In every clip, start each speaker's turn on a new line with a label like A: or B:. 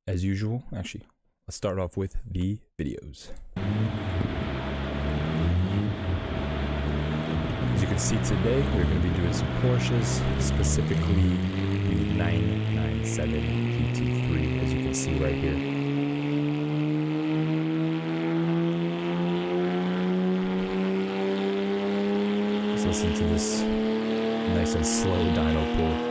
A: as usual. Actually, let's start off with the videos. As you can see today, we're going to be doing some Porsches, specifically the 997 GT3, as you can see right here. Let's listen to this nice and slow dyno pull.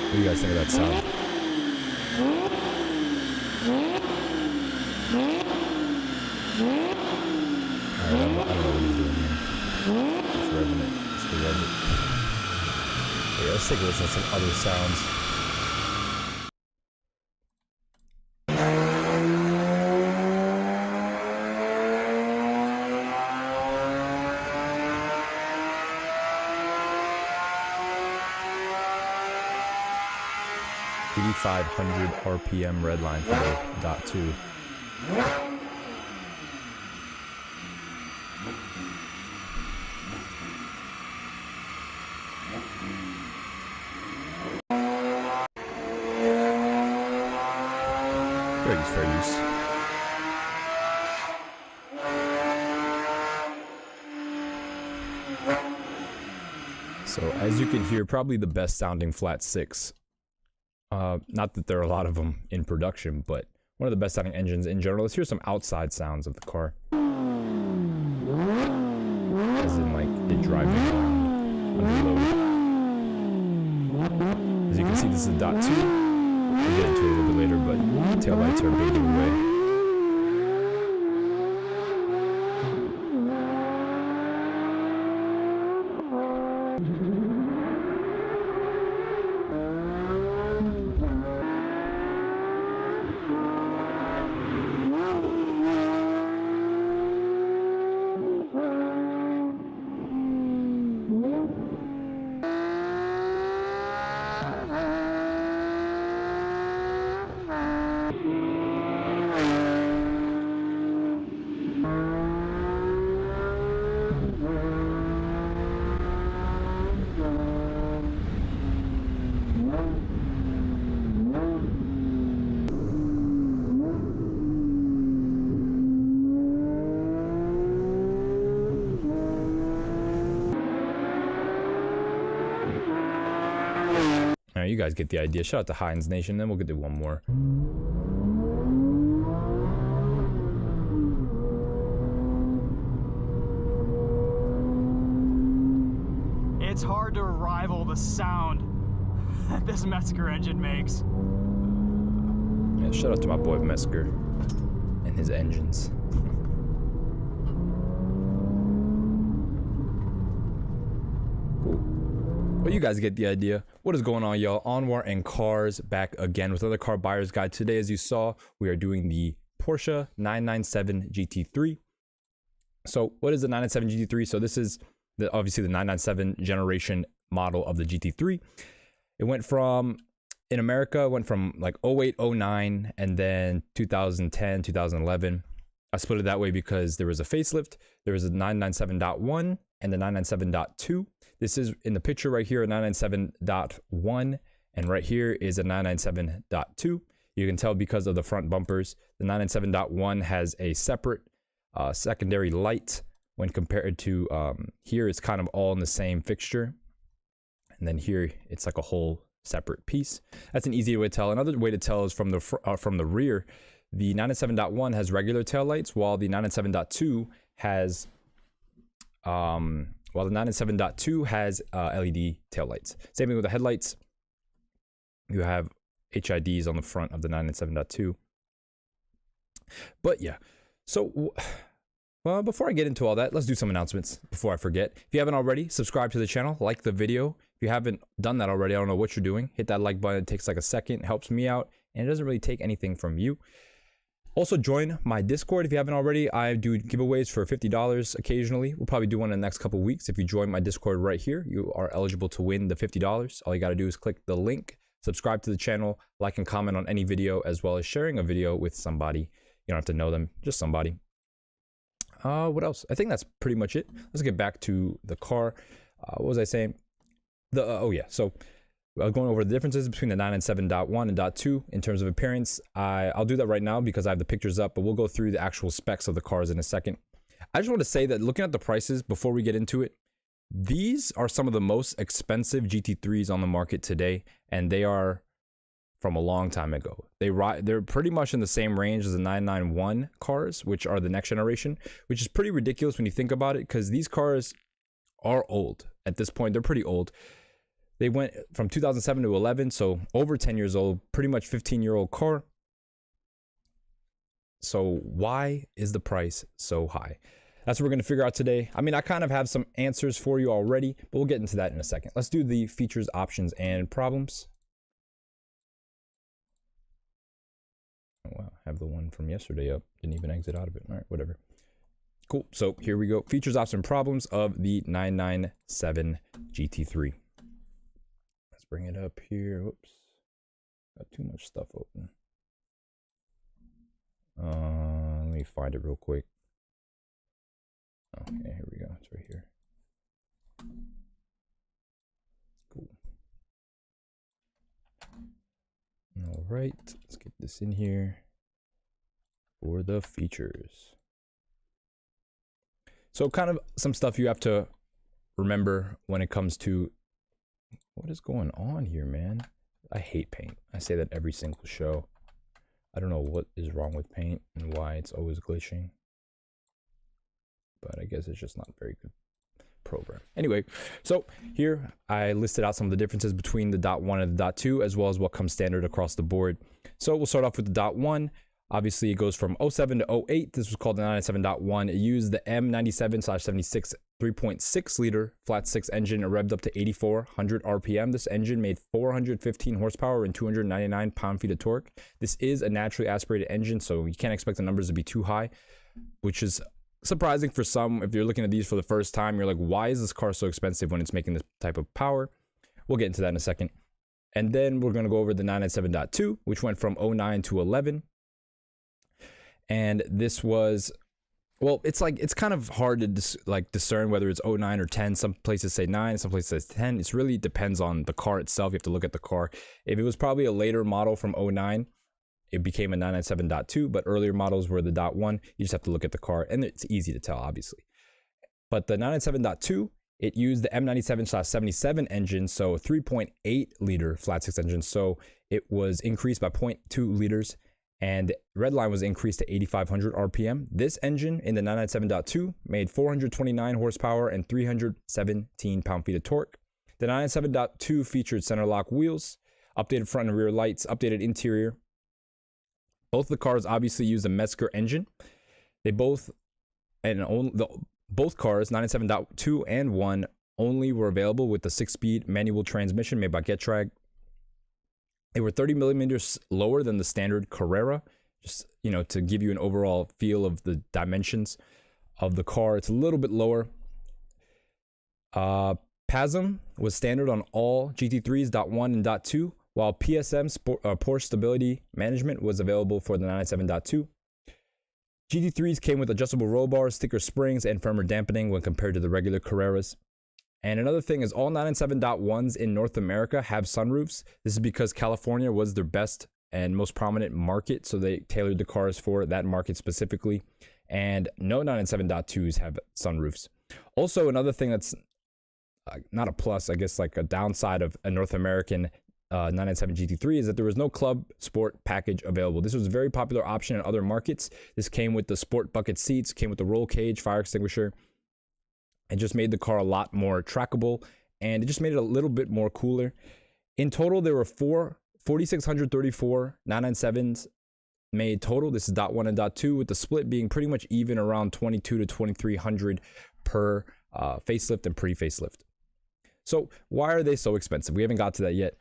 A: What do you guys think of that sound? Alright, I don't know what he's doing here. Just revving it. Just to rev it. But yeah, let's take a listen to some other sounds. .500 RPM redline for the .2. Fair use. So as you can hear, probably the best sounding flat six. Not that there are a lot of them in production, but one of the best sounding engines in general. Let's hear some outside sounds of the car. As in like it driving around under load. As you can see, this is a .2. We'll get into it a little bit later, but taillights are a big giveaway. Alright, you guys get the idea. Shout out to Heinz Nation, then we'll get to one more.
B: It's hard to rival the sound that this Metzger engine makes.
A: Yeah, shout out to my boy Metzger and his engines. But you guys get the idea. What is going on, y'all? Anwar and Cars back again with another car buyer's guide. Today, as you saw, we are doing the Porsche 997 GT3. So what is the 997 GT3? So this is obviously the 997 generation model of the GT3. It went from, in America, went from like 08, 09, and then 2010, 2011. I split it that way because there was a facelift. There was a 997.1 and the 997.2. This is in the picture right here, a 997.1, and right here is a 997.2. You can tell because of the front bumpers. The 997.1 has a separate secondary light when compared to here. It's kind of all in the same fixture, and then here it's like a whole separate piece. That's an easy way to tell. Another way to tell is from the rear. The 997.1 has regular taillights, while the 997.2 has LED taillights. Same thing with the headlights. You have HIDs on the front of the 997.2. But yeah, so well, before I get into all that, let's do some announcements before I forget. If you haven't already, subscribe to the channel, like the video. If you haven't done that already, I don't know what you're doing. Hit that like button. It takes like a second, it helps me out, and it doesn't really take anything from you. Also, join my Discord if you haven't already. I do giveaways for $50 occasionally. We'll probably do one in the next couple weeks. If you join my Discord right here, you are eligible to win the $50. All you got to do is click the link, subscribe to the channel, like and comment on any video, as well as sharing a video with somebody. You don't have to know them, just somebody. What else? I think that's pretty much it. Let's get back to the car. What was I saying? Oh yeah, so going over the differences between the 997.1 and .2 in terms of appearance. I'll do that right now because I have the pictures up, but we'll go through the actual specs of the cars in a second. I just want to say that looking at the prices before we get into it, these are some of the most expensive GT3s on the market today, and they are from a long time ago. They're pretty much in the same range as the 991 cars, which are the next generation, which is pretty ridiculous when you think about it, because these cars are old. At this point, they're pretty old. They went from 2007 to 11, so over 10 years old, pretty much 15-year-old car. So why is the price so high? That's what we're going to figure out today. I mean, I kind of have some answers for you already, but we'll get into that in a second. Let's do the features, options, and problems. Oh, wow, I have the one from yesterday up. Didn't even exit out of it. All right, whatever. Cool. So here we go. Features, options, and problems of the 997 GT3. Bring it up here. Whoops, got too much stuff open. Let me find it real quick. Okay, here we go. It's right here. Cool. All right, let's get this in here for the features. So kind of some stuff you have to remember when it comes to what is going on here, man. I hate paint. I say that every single show. I don't know what is wrong with paint and why it's always glitching, but I guess it's just not a very good program. Anyway, so here I listed out some of the differences between the .1 and the .2, as well as what comes standard across the board. So we'll start off with the .1. Obviously, it goes from 07 to 08. This was called the 997.1. It used the M97/76 3.6 liter flat six engine. It revved up to 8,400 RPM. This engine made 415 horsepower and 299 pound-feet of torque. This is a naturally aspirated engine, so you can't expect the numbers to be too high, which is surprising for some. If you're looking at these for the first time, you're like, why is this car so expensive when it's making this type of power? We'll get into that in a second. And then we're going to go over the 997.2, which went from 09 to 11. And this was, well, it's kind of hard to discern whether it's 09 or 10. Some places say 9, some places say 10. It really depends on the car itself. You have to look at the car. If it was probably a later model from 09, it became a 997.2, but earlier models were the .1. You just have to look at the car, and it's easy to tell, obviously. But the 997.2, it used the M97/77 engine, so 3.8 liter flat six engine. So it was increased by 0.2 liters. And red line was increased to 8,500 RPM. This engine in the 997.2 made 429 horsepower and 317 pound-feet of torque. The 997.2 featured center lock wheels, updated front and rear lights, updated interior. Both the cars obviously use a Metzger engine. They both, both cars, 997.2 and 1, only were available with the 6-speed manual transmission made by Getrag. They were 30 millimeters lower than the standard Carrera, just, you know, to give you an overall feel of the dimensions of the car. It's a little bit lower. PASM was standard on all GT3s .1 and .2, while PSM, Porsche Stability Management, was available for the 997.2. GT3s came with adjustable roll bars, thicker springs, and firmer dampening when compared to the regular Carreras. And another thing is all 997.1s in North America have sunroofs. This is because California was their best and most prominent market, so they tailored the cars for that market specifically. And no 997.2s have sunroofs. Also, another thing that's not a plus, I guess like a downside of a North American 997 GT3 is that there was no club sport package available. This was a very popular option in other markets. This came with the sport bucket seats, came with the roll cage, fire extinguisher. It just made the car a lot more trackable, and it just made it a little bit more cooler. In total, there were 4,634 997s made total. This is .1 and .2, with the split being pretty much even around 22 to 2,300 per facelift and pre-facelift. So why are they so expensive? We haven't got to that yet.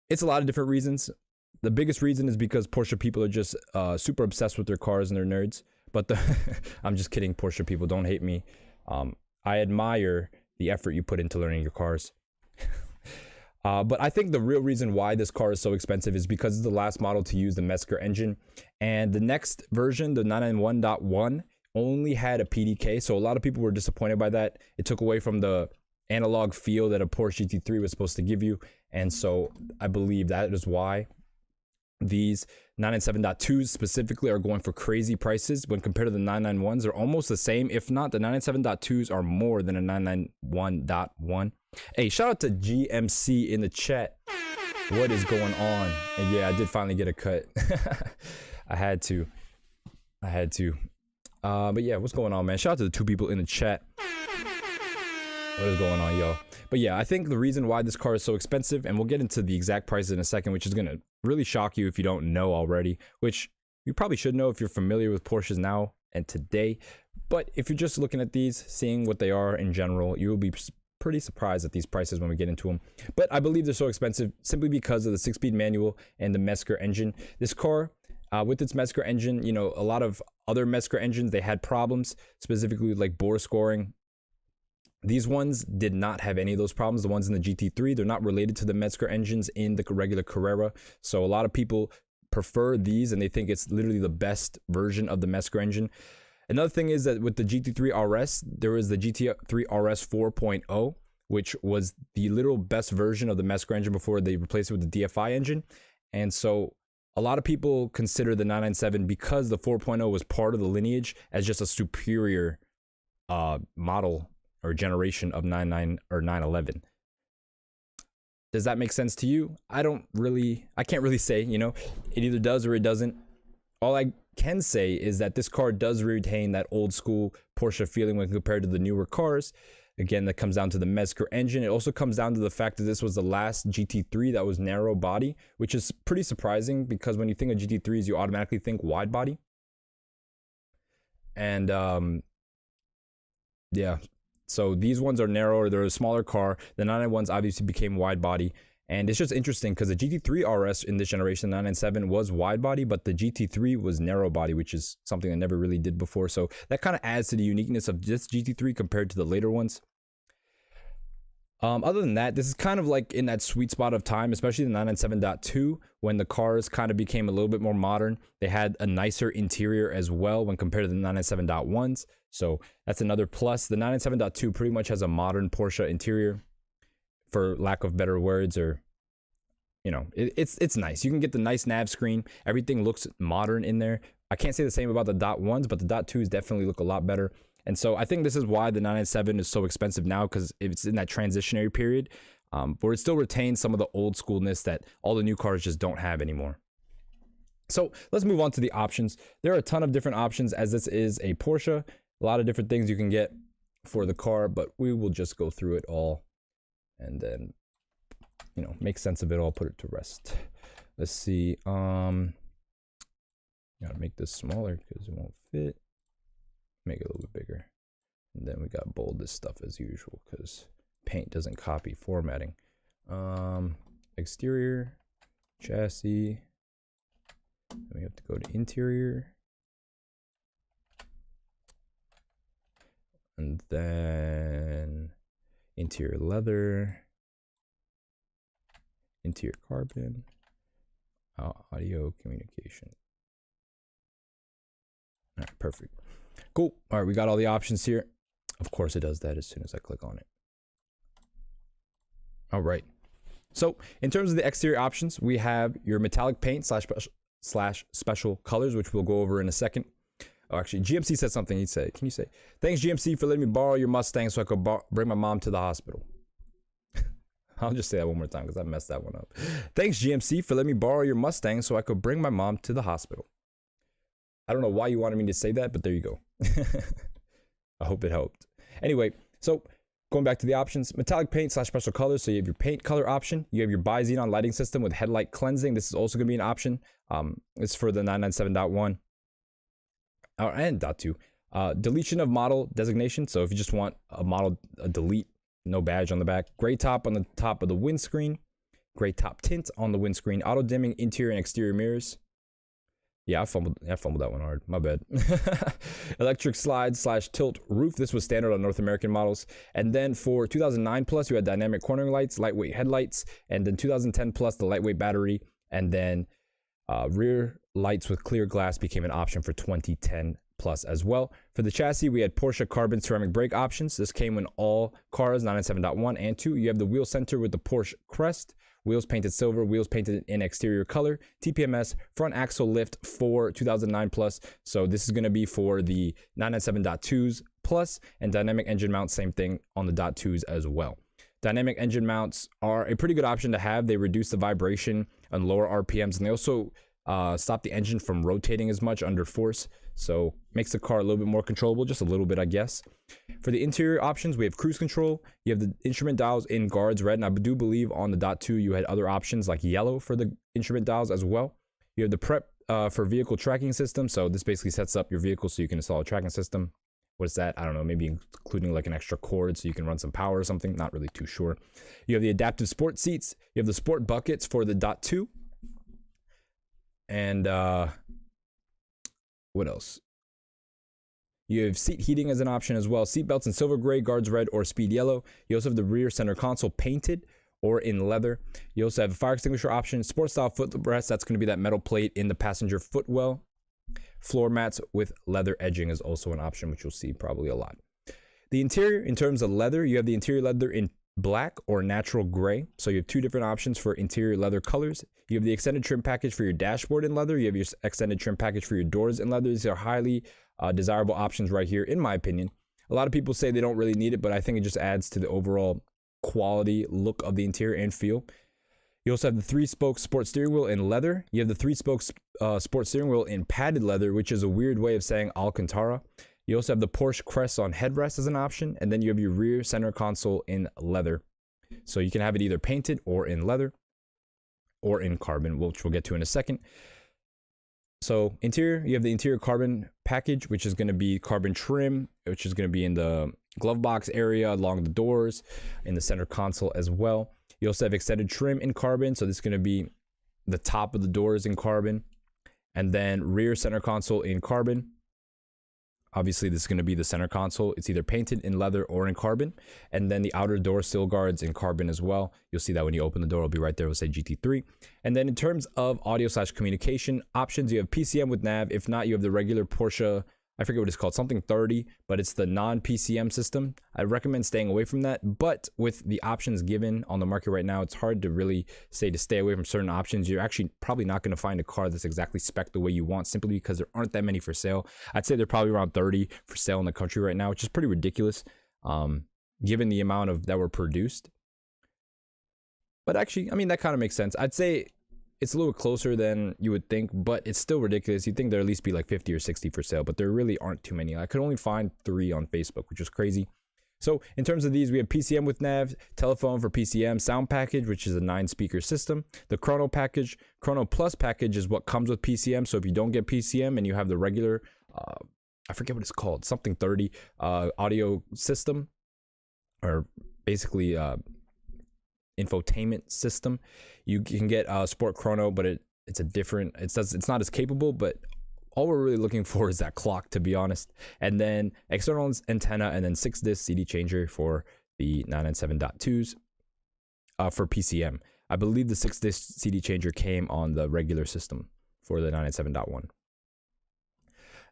A: It's a lot of different reasons. The biggest reason is because Porsche people are just super obsessed with their cars and they're nerds. But I'm just kidding, Porsche people, don't hate me. I admire the effort you put into learning your cars. But I think the real reason why this car is so expensive is because it's the last model to use the Mesker engine. And the next version, the 991.1, only had a PDK. So a lot of people were disappointed by that. It took away from the analog feel that a Porsche GT3 was supposed to give you. And so I believe that is why these 997.2s specifically are going for crazy prices when compared to the 991s. They're almost the same. If not, the 997.2s are more than a 991.1. Hey, shout out to GMC in the chat. What is going on? And yeah, I did finally get a cut. I had to. But yeah, what's going on, man? Shout out to the 2 people in the chat. What is going on, y'all? But yeah, I think the reason why this car is so expensive, and we'll get into the exact prices in a second, which is going to really shock you if you don't know already, which you probably should know if you're familiar with Porsches now and today. But if you're just looking at these, seeing what they are in general, you will be pretty surprised at these prices when we get into them. But I believe they're so expensive simply because of the 6-speed manual and the Mesker engine. This car, with its Mesker engine, you know, a lot of other Mesker engines, they had problems, specifically like bore scoring. These ones did not have any of those problems. The ones in the GT3, they're not related to the Mesker engines in the regular Carrera. So a lot of people prefer these and they think it's literally the best version of the Mesker engine. Another thing is that with the GT3 RS, there is the GT3 RS 4.0, which was the literal best version of the Mesker engine before they replaced it with the DFI engine. And so a lot of people consider the 997, because the 4.0 was part of the lineage, as just a superior model or generation of 99 or 911. Does that make sense to you? I can't really say, you know, it either does or it doesn't. All I can say is that this car does retain that old school Porsche feeling when compared to the newer cars. Again, that comes down to the Mesker engine. It also comes down to the fact that this was the last GT3 that was narrow body, which is pretty surprising because when you think of GT3s, you automatically think wide body. And yeah, so these ones are narrower. They're a smaller car. The 991s obviously became wide body. And it's just interesting because the GT3 RS in this generation, 997, was wide body, but the GT3 was narrow body, which is something I never really did before. So that kind of adds to the uniqueness of this GT3 compared to the later ones. Other than that, this is kind of like in that sweet spot of time, especially the 997.2, when the cars kind of became a little bit more modern. They had a nicer interior as well when compared to the 997.1s. So that's another plus. The 997.2 pretty much has a modern Porsche interior, for lack of better words, or you know, it's nice. You can get the nice nav screen. Everything looks modern in there. I can't say the same about the .1s, but the .2s definitely look a lot better. And so I think this is why the 997 is so expensive now, because it's in that transitionary period, where it still retains some of the old schoolness that all the new cars just don't have anymore. So let's move on to the options. There are a ton of different options, as this is a Porsche. A lot of different things you can get for the car, but we will just go through it all and then, you know, make sense of it all, put it to rest. Let's see. Gotta make this smaller because it won't fit. Make it a little bit bigger. And then we got bold this stuff as usual because paint doesn't copy formatting. Exterior, chassis. Then we have to go to interior. And then interior leather, interior carbon, audio communication. All right, perfect. Cool. All right, we got all the options here. Of course it does that as soon as I click on it. All right. So in terms of the exterior options, we have your metallic paint slash special colors, which we'll go over in a second. Oh, actually, GMC said something. He said, can you say, thanks GMC for letting me borrow your Mustang so I could bring my mom to the hospital. I'll just say that one more time because I messed that one up. Thanks GMC for letting me borrow your Mustang so I could bring my mom to the hospital. I don't know why you wanted me to say that, but there you go. I hope it helped. Anyway, so going back to the options, metallic paint slash special colors. So you have your paint color option. You have your bi-xenon lighting system with headlight cleansing. This is also going to be an option. It's for the 997.1. And .2. Deletion of model designation. So if you just want a model, a delete, no badge on the back. Gray top on the top of the windscreen. gray top tint on the windscreen, auto dimming interior and exterior mirrors. Yeah, I fumbled that one hard. My bad. Electric slide / tilt roof. This was standard on North American models. And then for 2009 plus, you had dynamic cornering lights, lightweight headlights, and then 2010 plus, the lightweight battery, and then rear lights with clear glass became an option for 2010 plus as well. For the chassis, we had Porsche carbon ceramic brake options. This came in all cars 997.1 and 2. You have the wheel center with the Porsche crest. Wheels painted silver, wheels painted in exterior color, TPMS, front axle lift for 2009 plus. So this is going to be for the 997.2s plus, and dynamic engine mounts, same thing on the .2s as well. Dynamic engine mounts are a pretty good option to have. They reduce the vibration on lower RPMs, and they also stop the engine from rotating as much under force. So makes the car a little bit more controllable, just a little bit, I guess. For the interior options, we have cruise control. You have the instrument dials in guards red, and I do believe on the .2 you had other options like yellow for the instrument dials as well. You have the prep for vehicle tracking system. So this basically sets up your vehicle so you can install a tracking system. What is that? I don't know, maybe including like an extra cord so you can run some power or something. Not really too sure. You have the adaptive sport seats. You have the sport buckets for the .2. And what else? You have seat heating as an option as well. Seat belts in silver gray, guards red, or speed yellow. You also have the rear center console painted or in leather. You also have a fire extinguisher option, sport style footrest. That's going to be that metal plate in the passenger footwell. Floor mats with leather edging is also an option, which you'll see probably a lot. The interior, in terms of leather, you have the interior leather in black or natural gray. So you have two different options for interior leather colors. You have the extended trim package for your dashboard in leather. You have your extended trim package for your doors in leather. These are highly desirable options right here, in my opinion. A lot of people say they don't really need it, but I think it just adds to the overall quality look of the interior and feel. You also have the 3-spoke sport steering wheel in leather. You have the 3-spoke sport steering wheel in padded leather, which is a weird way of saying Alcantara. You also have the Porsche crest on headrest as an option, and then you have your rear center console in leather. So you can have it either painted or in leather or in carbon, which we'll get to in a second. So interior, you have the interior carbon package, which is going to be carbon trim, which is going to be in the glove box area, along the doors, in the center console as well. You also have extended trim in carbon, so this is going to be the top of the doors in carbon, and then rear center console in carbon. Obviously, this is going to be the center console. It's either painted in leather or in carbon. And then the outer door sill guards in carbon as well. You'll see that when you open the door, it'll be right there. It'll say GT3. And then in terms of audio / communication options, you have PCM with nav. If not, you have the regular Porsche, I forget what it's called, something 30, but it's the non-PCM system. I recommend staying away from that. But with the options given on the market right now, it's hard to really say to stay away from certain options. You're actually probably not going to find a car that's exactly spec'd the way you want, simply because there aren't that many for sale. I'd say they're probably around 30 for sale in the country right now, which is pretty ridiculous, given the amount of that were produced. But actually, I mean, that kind of makes sense. I'd say it's a little closer than you would think, but it's still ridiculous. You'd think there'd at least be like 50 or 60 for sale, but there really aren't too many. I could only find 3 on Facebook, which is crazy. So in terms of these, we have PCM with nav, telephone for PCM, sound package, which is a 9-speaker system, the Chrono package. Chrono Plus package is what comes with PCM. So if you don't get PCM and you have the regular, I forget what it's called, something 30 audio system, or basically infotainment system, you can get Sport Chrono, but it's a different, it's not as capable, but all we're really looking for is that clock, to be honest. And then external antenna, and then 6-disc CD changer for the 997.2s for PCM. I believe the 6-disc CD changer came on the regular system for the 997.1.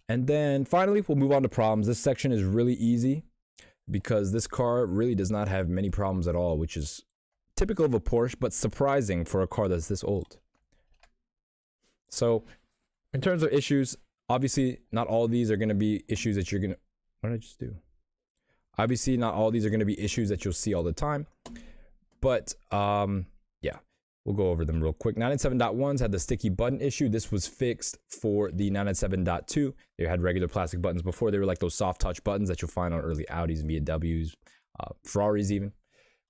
A: And then finally, we'll move on to problems. This section is really easy because this car really does not have many problems at all, which is typical of a Porsche, but surprising for a car that's this old. So in terms of issues, obviously not all of these are going to be issues that you're going to, what did I just do? Obviously not all of these are going to be issues that you'll see all the time, but yeah, we'll go over them real quick. 997.1s had the sticky button issue. This was fixed for the 997.2. They had regular plastic buttons before. They were like those soft touch buttons that you'll find on early Audis and BMWs, Ferraris even.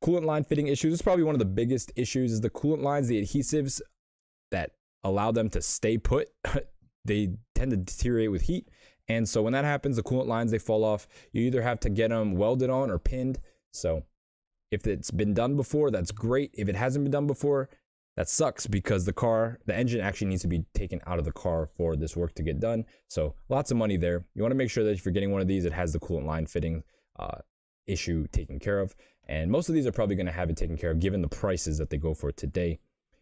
A: Coolant line fitting issues. This is probably one of the biggest issues, is the coolant lines, the adhesives that allow them to stay put. They tend to deteriorate with heat. And so when that happens, the coolant lines, they fall off. You either have to get them welded on or pinned. So if it's been done before, that's great. If it hasn't been done before, that sucks because the engine actually needs to be taken out of the car for this work to get done. So lots of money there. You want to make sure that if you're getting one of these, it has the coolant line fitting issue taken care of. And most of these are probably going to have it taken care of given the prices that they go for today.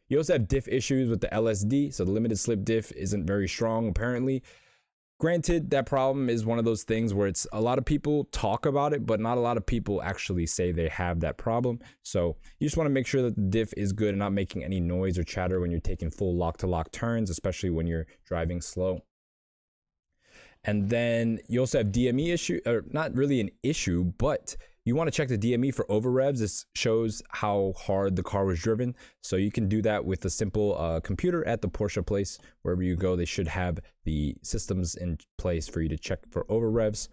A: You also have diff issues with the LSD. So the limited slip diff isn't very strong apparently. Granted, that problem is one of those things where it's a lot of people talk about it, but not a lot of people actually say they have that problem. So you just want to make sure that the diff is good and not making any noise or chatter when you're taking full lock-to-lock turns, especially when you're driving slow. And then you also have DME issue, or not really an issue, but you want to check the DME for over revs. This shows how hard the car was driven. So you can do that with a simple computer at the Porsche place. Wherever you go, they should have the systems in place for you to check for over revs.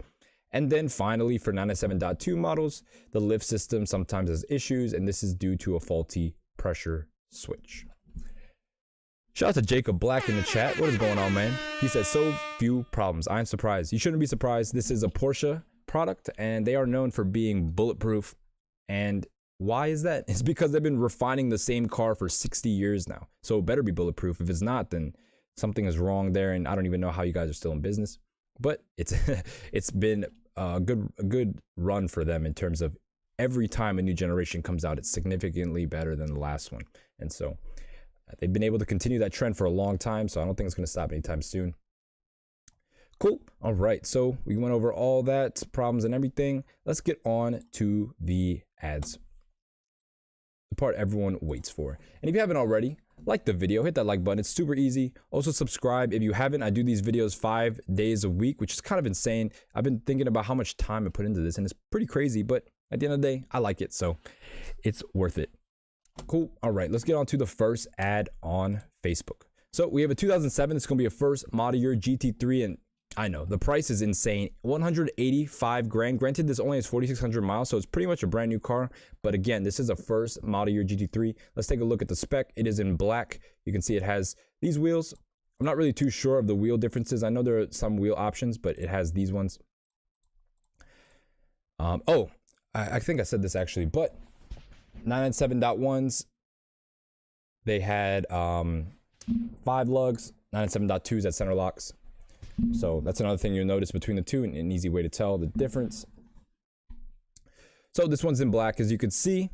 A: And then finally, for 997.2 models, the lift system sometimes has issues, and this is due to a faulty pressure switch. Shout out to Jacob Black in the chat. What is going on, man? He says, so few problems. I am surprised. You shouldn't be surprised. This is a Porsche product, and they are known for being bulletproof. And why is that? It's because they've been refining the same car for 60 years now. So it better be bulletproof. If it's not, then something is wrong there, and I don't even know how you guys are still in business. But it's been a good run for them in terms of every time a new generation comes out, it's significantly better than the last one. And so they've been able to continue that trend for a long time, so I don't think it's going to stop anytime soon. Cool. All right, so we went over all that, problems and everything. Let's get on to the ads, the part everyone waits for. And if you haven't already, like the video, hit that like button. It's super easy. Also subscribe if you haven't. I do these videos 5 days a week, which is kind of insane. I've been thinking about how much time I put into this, and it's pretty crazy, but at the end of the day, I like it, so it's worth it. Cool. All right, let's get on to the first ad on Facebook. So we have a 2007. It's going to be a first model year GT3, and I know the price is insane, 185 grand. Granted, this only has 4,600 miles, so it's pretty much a brand new car. But again, this is a first model year GT3. Let's take a look at the spec. It is in black. You can see it has these wheels. I'm not really too sure of the wheel differences. I know there are some wheel options, but it has these ones. I think I said this actually, but 997.1s, they had 5 lugs. 997.2s at center locks. So that's another thing you'll notice between the two, and an easy way to tell the difference. So this one's in black, as you can see,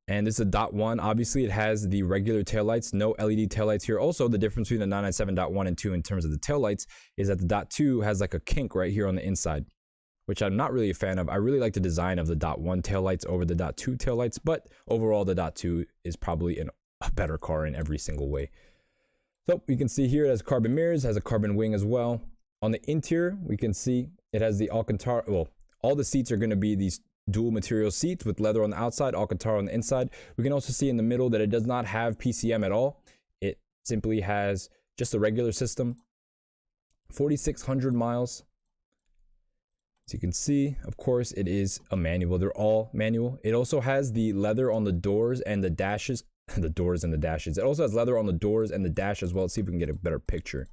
A: and this is a .1. Obviously, it has the regular taillights, no LED taillights here. Also, the difference between the 997.1 and 2 in terms of the taillights is that the .2 has like a kink right here on the inside, which I'm not really a fan of. I really like the design of the .1 taillights over the .2 taillights, but overall, the .2 is probably a better car in every single way. So you can see here it has carbon mirrors, has a carbon wing as well. On the interior, we can see it has the Alcantara. Well, all the seats are going to be these dual material seats with leather on the outside, Alcantara on the inside. We can also see in the middle that it does not have PCM at all. It simply has just a regular system. 4,600 miles. As you can see, of course, it is a manual. They're all manual. It also has the leather on the doors and the dashes. The doors and the dashes. It also has leather on the doors and the dash as well. Let's see if we can get a better picture.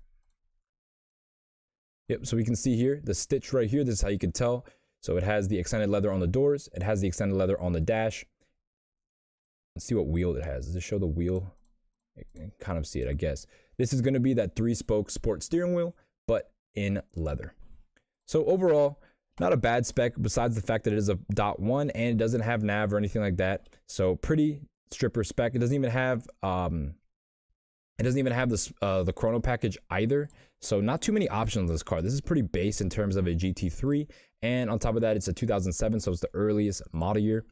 A: Yep, so we can see here the stitch right here. This is how you can tell. So it has the extended leather on the doors. It has the extended leather on the dash. Let's see what wheel it has. Does it show the wheel? You can kind of see it, I guess. This is going to be that 3-spoke sport steering wheel, but in leather. So overall, not a bad spec besides the fact that it is a .1 and it doesn't have nav or anything like that. So pretty stripper spec. It doesn't even have this the chrono package either, so not too many options on this car. This is pretty base in terms of a GT3, and on top of that, it's a 2007, so it's the earliest model year.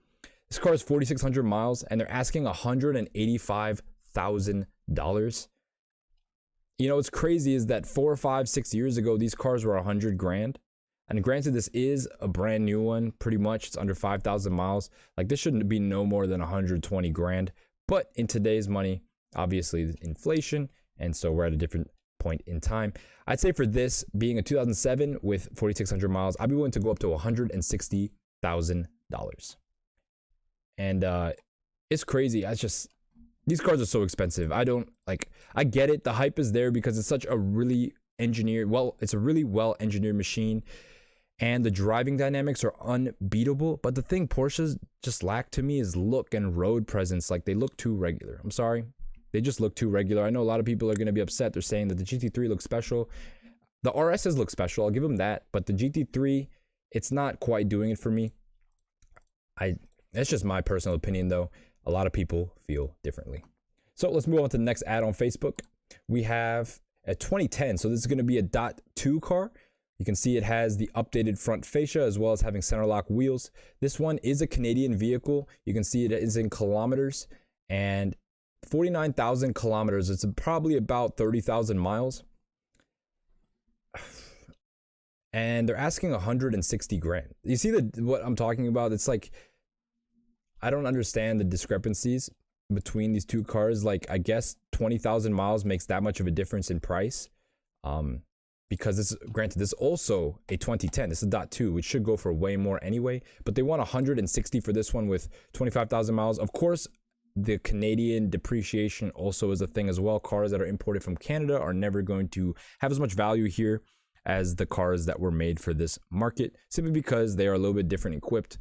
A: This car is 4,600 miles, and they're asking $185,000. You know what's crazy is that 4, 5, 6 years ago, these cars were 100 grand. And granted, this is a brand new one, pretty much. It's under 5,000 miles. Like, this shouldn't be no more than 120 grand. But in today's money, obviously, inflation. And so we're at a different point in time. I'd say for this, being a 2007 with 4,600 miles, I'd be willing to go up to $160,000. And it's crazy. These cars are so expensive. I get it. The hype is there because it's such a really it's a really well-engineered machine. And the driving dynamics are unbeatable. But the thing Porsches just lack to me is look and road presence. Like, they look too regular. I'm sorry. They just look too regular. I know a lot of people are going to be upset. They're saying that the GT3 looks special. The RSs look special, I'll give them that, but the GT3, it's not quite doing it for me. That's just my personal opinion though. A lot of people feel differently. So let's move on to the next ad on Facebook. We have a 2010, so this is going to be a .2 car. You can see it has the updated front fascia as well as having center lock wheels. This one is a Canadian vehicle. You can see it is in kilometers and 49,000 kilometers. It's probably about 30,000 miles. And they're asking 160 grand. You see what I'm talking about? It's like, I don't understand the discrepancies between these two cars. Like, I guess 20,000 miles makes that much of a difference in price. Because this, granted, this is also a 2010. This is .2, which should go for way more anyway. But they want 160 for this one with 25,000 miles. Of course, the Canadian depreciation also is a thing as well. Cars that are imported from Canada are never going to have as much value here as the cars that were made for this market, simply because they are a little bit different equipped.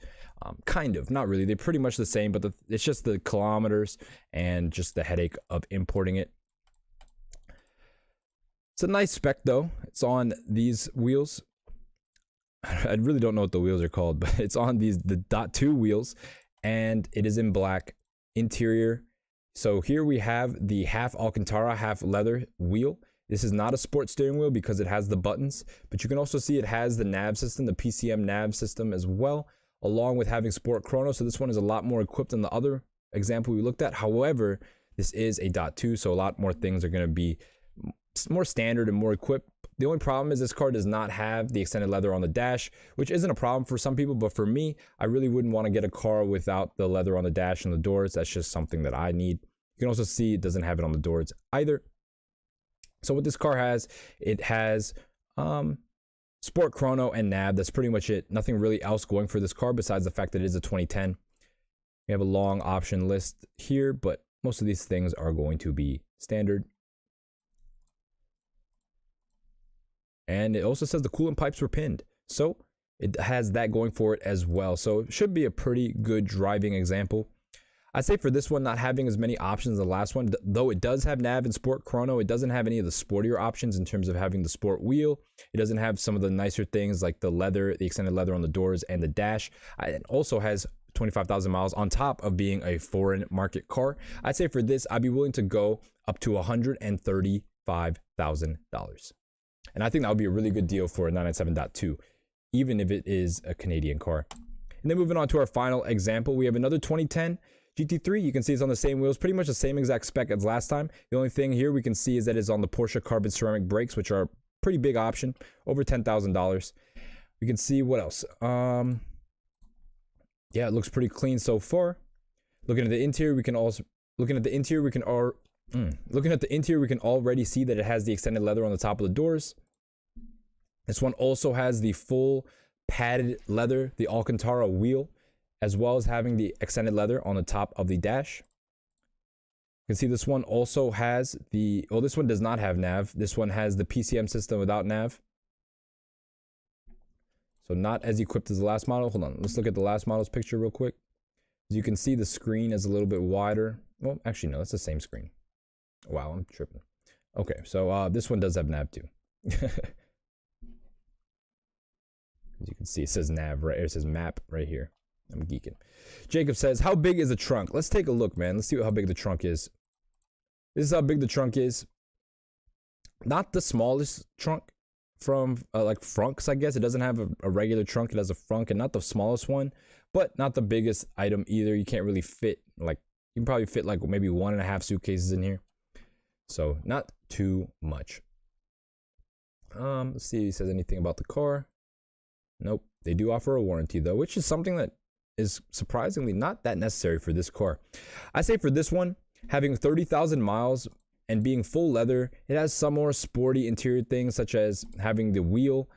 A: Kind of, not really. They're pretty much the same, but it's just the kilometers and just the headache of importing it. It's a nice spec though. It's on these wheels. I really don't know what the wheels are called, but it's on the .2 wheels, and it is in black interior. So here we have the half Alcantara, half leather wheel. This is not a sport steering wheel because it has the buttons, but you can also see it has the nav system, the PCM nav system as well, along with having sport chrono. So this one is a lot more equipped than the other example we looked at. However, this is a .2, so a lot more things are going to be more standard and more equipped. The only problem is this car does not have the extended leather on the dash, which isn't a problem for some people, but for me, I really wouldn't want to get a car without the leather on the dash and the doors. That's just something that I need. You can also see it doesn't have it on the doors either. So what this car has, it has sport chrono and nav. That's pretty much it. Nothing really else going for this car besides the fact that it is a 2010. We have a long option list here, but most of these things are going to be standard. And it also says the coolant pipes were pinned. So it has that going for it as well. So it should be a pretty good driving example. I'd say for this one, not having as many options as the last one, though it does have nav and sport chrono, it doesn't have any of the sportier options in terms of having the sport wheel. It doesn't have some of the nicer things like the leather, the extended leather on the doors and the dash. It also has 25,000 miles on top of being a foreign market car. I'd say for this, I'd be willing to go up to $135,000. And I think that would be a really good deal for a 997.2, even if it is a Canadian car. And then moving on to our final example, we have another 2010 GT3. You can see it's on the same wheels, pretty much the same exact spec as last time. The only thing here we can see is that it's on the Porsche carbon ceramic brakes, which are a pretty big option, over $10,000. We can see what else. Yeah, it looks pretty clean so far. Looking at the interior, we can already see that it has the extended leather on the top of the doors. This one also has the full padded leather, the Alcantara wheel, as well as having the extended leather on the top of the dash. You can see this one also has the, well, this one does not have nav. This one has the PCM system without nav. So not as equipped as the last model. Hold on, let's look at the last model's picture real quick. As you can see, the screen is a little bit wider. Well, actually, no, that's the same screen. Wow, I'm tripping. Okay, so this one does have nav too. As you can see, it says nav right here. It says map right here. I'm geeking. Jacob says, how big is the trunk? Let's take a look, man. Let's see how big the trunk is. This is how big the trunk is. Not the smallest trunk from like Frunks, I guess. It doesn't have a regular trunk. It has a frunk, and not the smallest one, but not the biggest item either. You can't really fit, like, you can probably fit like maybe 1.5 suitcases in here. So not too much. Let's see if he says anything about the car. Nope. They do offer a warranty though, which is something that is surprisingly not that necessary for this car. I say for this one, having 30,000 miles and being full leather, it has some more sporty interior things such as having the wheel,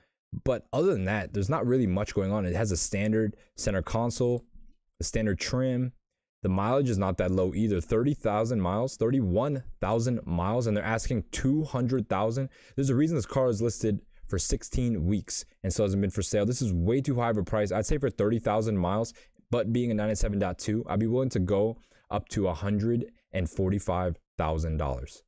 A: but other than that, there's not really much going on. It has a standard center console, a standard trim. The mileage is not that low either. 30,000 miles, 31,000 miles, and they're asking 200,000. There's a reason this car is listed for 16 weeks and still hasn't been for sale. This is way too high of a price. I'd say for 30,000 miles, but being a 997.2, I'd be willing to go up to 100 $145,000.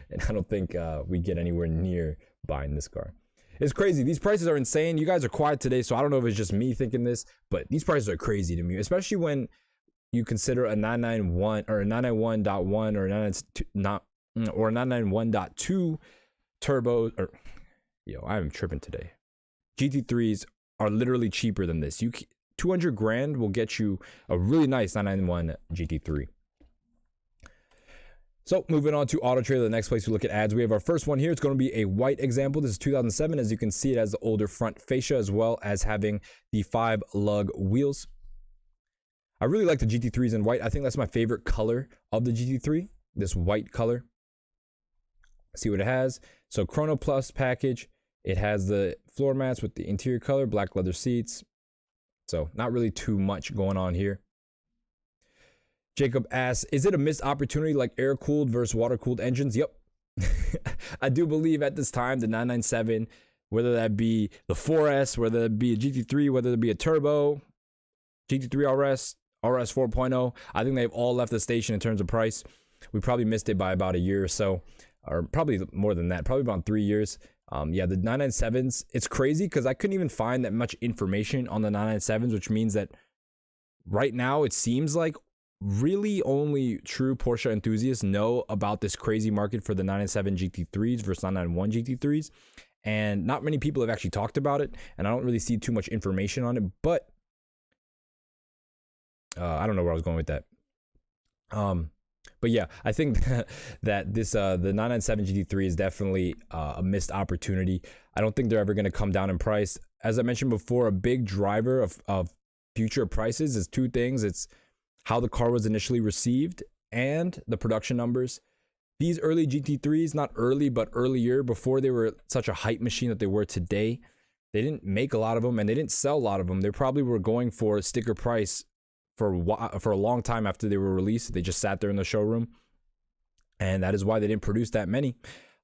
A: And I don't think we get anywhere near buying this car. It's crazy. These prices are insane. You guys are quiet today, so I don't know if it's just me thinking this, but these prices are crazy to me, especially when you consider a 991 or a 991.1 or a 991.2 turbo. Or I'm tripping today. GT3s are literally cheaper than this. 200 grand will get you a really nice 991 GT3. So moving on to Auto Trader, the next place we look at ads, we have our first one here. It's going to be a white example. This is 2007. As you can see, it has the older front fascia as well as having the 5 lug wheels. I really like the GT3s in white. I think that's my favorite color of the GT3, this white color. See what it has. So Chrono Plus package. It has the floor mats with the interior color, black leather seats. So not really too much going on here. Jacob asks, is it a missed opportunity like air-cooled versus water-cooled engines? Yep. I do believe at this time, the 997, whether that be the 4S, whether that be a GT3, whether it be a turbo, GT3 RS, RS 4.0, I think they've all left the station in terms of price. We probably missed it by about a year or so, or probably more than that, probably about 3 years. Yeah, the 997s, it's crazy because I couldn't even find that much information on the 997s, which means that right now it seems like really only true Porsche enthusiasts know about this crazy market for the 997 GT3s versus 991 GT3s, and not many people have actually talked about it, and I don't really see too much information on it, but I don't know where I was going with that. But yeah, I think that this the 997 GT3 is definitely a missed opportunity. I don't think they're ever going to come down in price. As I mentioned before, a big driver of future prices is two things. It's how the car was initially received and the production numbers. These early GT3s, not early, but earlier, before they were such a hype machine that they were today, they didn't make a lot of them and they didn't sell a lot of them. They probably were going for a sticker price for a long time after they were released. They just sat there in the showroom, and that is why they didn't produce that many.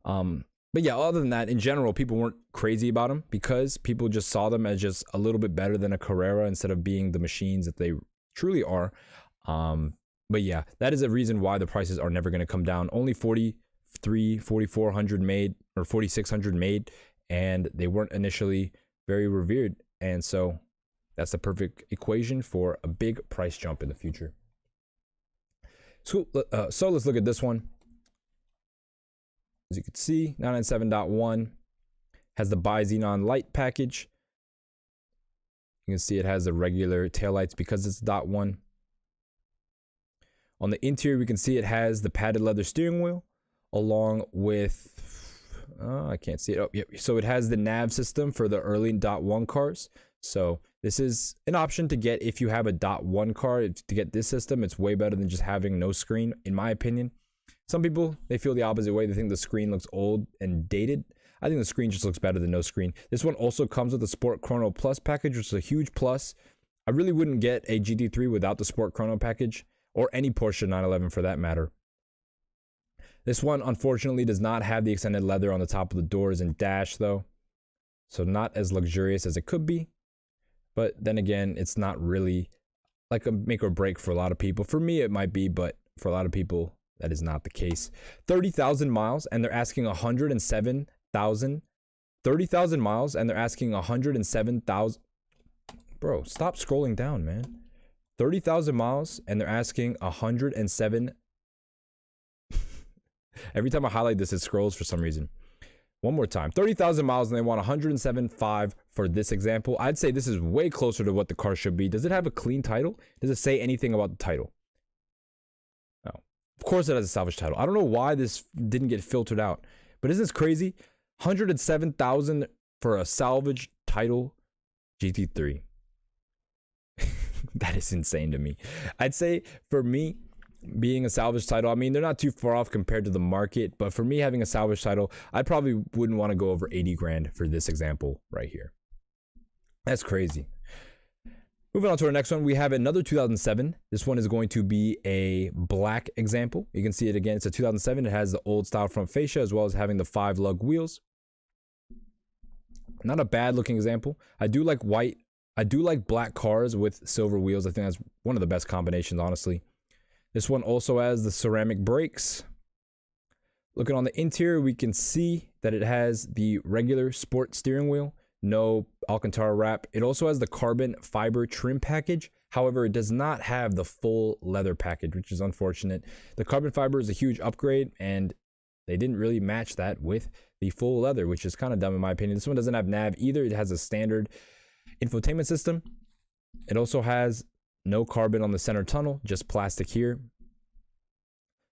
A: But yeah, other than that, in general, people weren't crazy about them because people just saw them as just a little bit better than a Carrera instead of being the machines that they truly are. But yeah, that is a reason why the prices are never going to come down. Only 4,400 made, or 4,600 made, and they weren't initially very revered. And so that's the perfect equation for a big price jump in the future. So let's look at this one. As you can see, 997.1 has the bi-xenon light package. You can see it has the regular taillights because it's .1. On the interior, we can see it has the padded leather steering wheel along with, I can't see it. Oh, yeah. So it has the nav system for the early .1 cars. So this is an option to get if you have a .1 car. To get this system, it's way better than just having no screen, in my opinion. Some people, they feel the opposite way. They think the screen looks old and dated. I think the screen just looks better than no screen. This one also comes with the Sport Chrono Plus package, which is a huge plus. I really wouldn't get a GT3 without the Sport Chrono package, or any Porsche 911 for that matter. This one, unfortunately, does not have the extended leather on the top of the doors and dash, though. So not as luxurious as it could be. But then again, it's not really like a make or break for a lot of people. For me, it might be, but for a lot of people, that is not the case. 30,000 miles, and they're asking 107,000. 30,000 miles, and they're asking 107,000. Bro, stop scrolling down, man. 30,000 miles, and they're asking 107. Every time I highlight this, it scrolls for some reason. One more time. 30,000 miles, and they want 107.5 for this example. I'd say this is way closer to what the car should be. Does it have a clean title? Does it say anything about the title? No. Of course it has a salvage title. I don't know why this didn't get filtered out. But isn't this crazy? 107,000 for a salvage title GT3. That is insane to me. I'd say for me, being a salvage title, I mean, they're not too far off compared to the market, but for me having a salvage title, I probably wouldn't want to go over 80 grand for this example right here. That's crazy. Moving on to our next one, we have another 2007. This one is going to be a black example. You can see it again. It's a 2007. It has the old style front fascia as well as having the 5 lug wheels. Not a bad looking example. I do like white. I do like black cars with silver wheels. I think that's one of the best combinations, honestly. This one also has the ceramic brakes. Looking on the interior, we can see that it has the regular sport steering wheel, no Alcantara wrap. It also has the carbon fiber trim package. However, it does not have the full leather package, which is unfortunate. The carbon fiber is a huge upgrade, and they didn't really match that with the full leather, which is kind of dumb in my opinion. This one doesn't have nav either. It has a standard infotainment system. It also has no carbon on the center tunnel, just plastic here.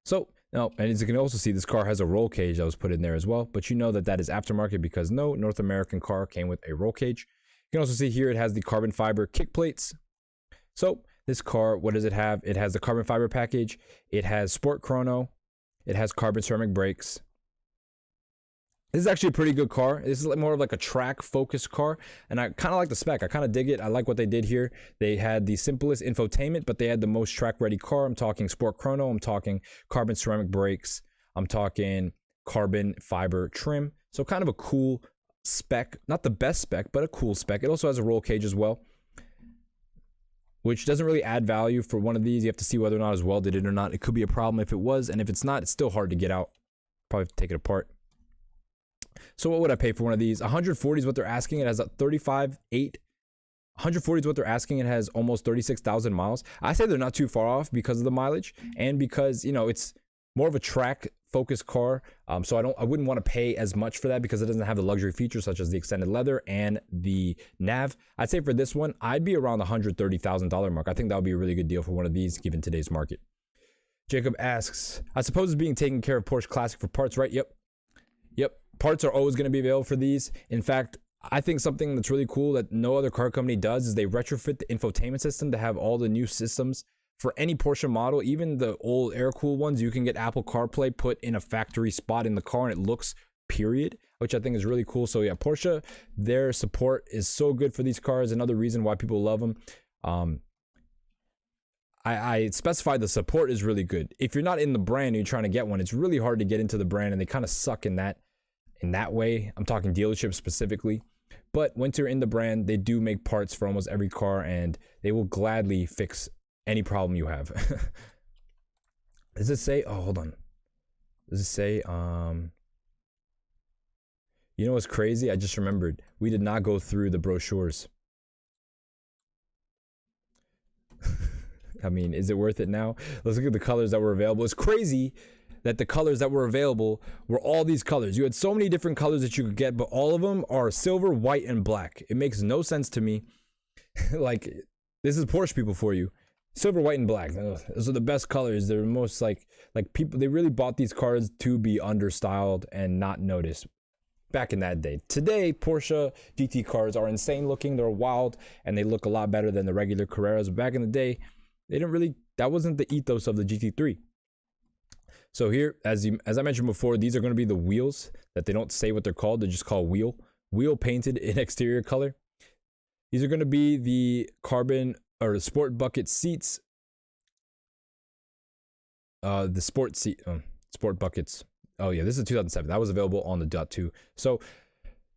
A: So, now, and as you can also see, this car has a roll cage that was put in there as well, but you know that that is aftermarket because no North American car came with a roll cage. You can also see here it has the carbon fiber kick plates. So this car, what does it have? It has the carbon fiber package. It has sport chrono. It has carbon ceramic brakes. This is actually a pretty good car. This is more of like a track focused car, and I kind of like the spec. I kind of dig it. I like what they did here. They had the simplest infotainment, but they had the most track ready car. I'm talking sport chrono. I'm talking carbon ceramic brakes. I'm talking carbon fiber trim. So kind of a cool spec, not the best spec, but a cool spec. It also has a roll cage as well, which doesn't really add value for one of these. You have to see whether or not it's welded in or not. It could be a problem if it was, and if it's not, it's still hard to get out. Probably have to take it apart. So what would I pay for one of these? 140 is what they're asking. It has a 35.8. 140 is what they're asking. It has almost 36,000 miles. I say they're not too far off because of the mileage and because, you know, it's more of a track focused car. So I wouldn't want to pay as much for that because it doesn't have the luxury features such as the extended leather and the nav. I'd say for this one, I'd be around the $130,000 mark. I think that would be a really good deal for one of these given today's market. Jacob asks, I suppose it's being taken care of Porsche Classic for parts, right? Yep. Parts are always going to be available for these. In fact, I think something that's really cool that no other car company does is they retrofit the infotainment system to have all the new systems for any Porsche model. Even the old air-cooled ones, you can get Apple CarPlay put in a factory spot in the car and it looks period, which I think is really cool. So yeah, Porsche, their support is so good for these cars. Another reason why people love them. I specified the support is really good. If you're not in the brand and you're trying to get one, it's really hard to get into the brand, and they kind of suck in that way. I'm talking dealerships specifically. But once you're in the brand, they do make parts for almost every car, and they will gladly fix any problem you have. Does it say, oh, hold on. Does it say, you know what's crazy? I just remembered. We did not go through the brochures. I mean, is it worth it now? Let's look at the colors that were available. It's crazy that the colors that were available were all these colors. You had so many different colors that you could get, but all of them are silver, white, and black. It makes no sense to me. Like, this is Porsche people for you. Silver, white, and black. Those are the best colors. They're most like people, they really bought these cars to be understyled and not noticed back in that day. Today, Porsche GT cars are insane looking. They're wild, and they look a lot better than the regular Carreras. But back in the day, they didn't really, that wasn't the ethos of the GT3. So here, as I mentioned before, these are going to be the wheels that they don't say what they're called. They're just called wheel painted in exterior color. These are going to be the carbon or the sport bucket seats. The sport buckets. Oh yeah, this is 2007. That was available on the .2. So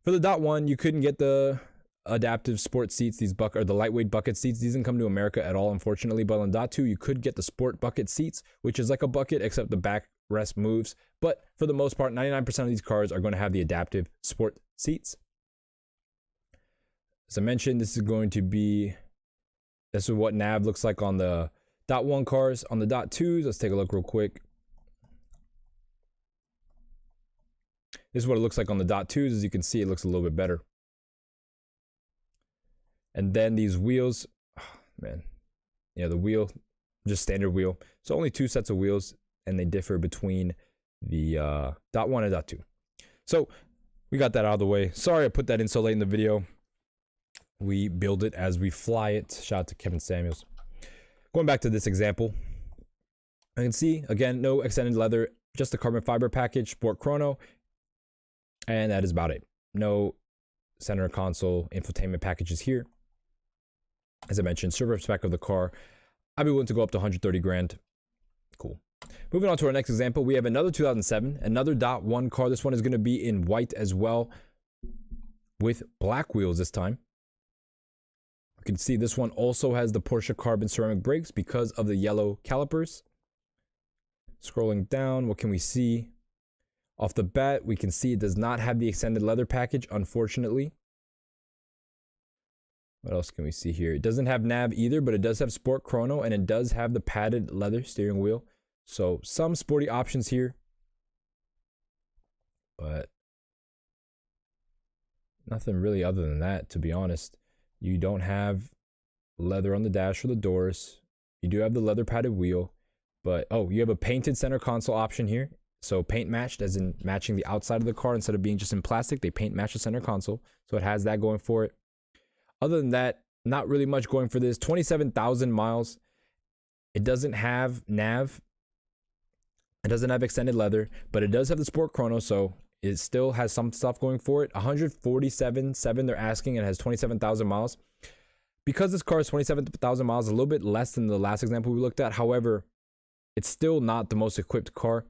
A: for the .1, you couldn't get the adaptive sport seats, the lightweight bucket seats. These didn't come to America at all, unfortunately. But on .2, you could get the sport bucket seats, which is like a bucket except the backrest moves. But for the most part, 99% of these cars are going to have the adaptive sport seats. As I mentioned, this is what nav looks like on the .1 cars. On the .2s, let's take a look real quick. This is what it looks like on the .2s. As you can see, it looks a little bit better. And then these wheels, oh, man, yeah, the wheel, just standard wheel. So only two sets of wheels, and they differ between the .1 and .2. So we got that out of the way. Sorry I put that in so late in the video. We build it as we fly it. Shout out to Kevin Samuels. Going back to this example, I can see, again, no extended leather, just the carbon fiber package, sport chrono, and that is about it. No center console infotainment packages here. As I mentioned, server spec of the car, I'd be willing to go up to 130 grand. Cool. Moving on to our next example, we have another 2007, another .1 car. This one is going to be in white as well, with black wheels this time. You can see this one also has the Porsche carbon ceramic brakes because of the yellow calipers. Scrolling down, what can we see? Off the bat, we can see it does not have the extended leather package, unfortunately. What else can we see here? It doesn't have nav either, but it does have Sport Chrono, and it does have the padded leather steering wheel. So some sporty options here, but nothing really other than that, to be honest. You don't have leather on the dash or the doors. You do have the leather padded wheel, but oh, you have a painted center console option here. So paint matched, as in matching the outside of the car instead of being just in plastic. They paint match the center console, so it has that going for it. Other than that, not really much going for this. 27,000 miles. It doesn't have nav. It doesn't have extended leather, but it does have the Sport Chrono, so it still has some stuff going for it. 147,700 they're asking, and it has 27,000 miles. Because this car is 27,000 miles, a little bit less than the last example we looked at. However, it's still not the most equipped car.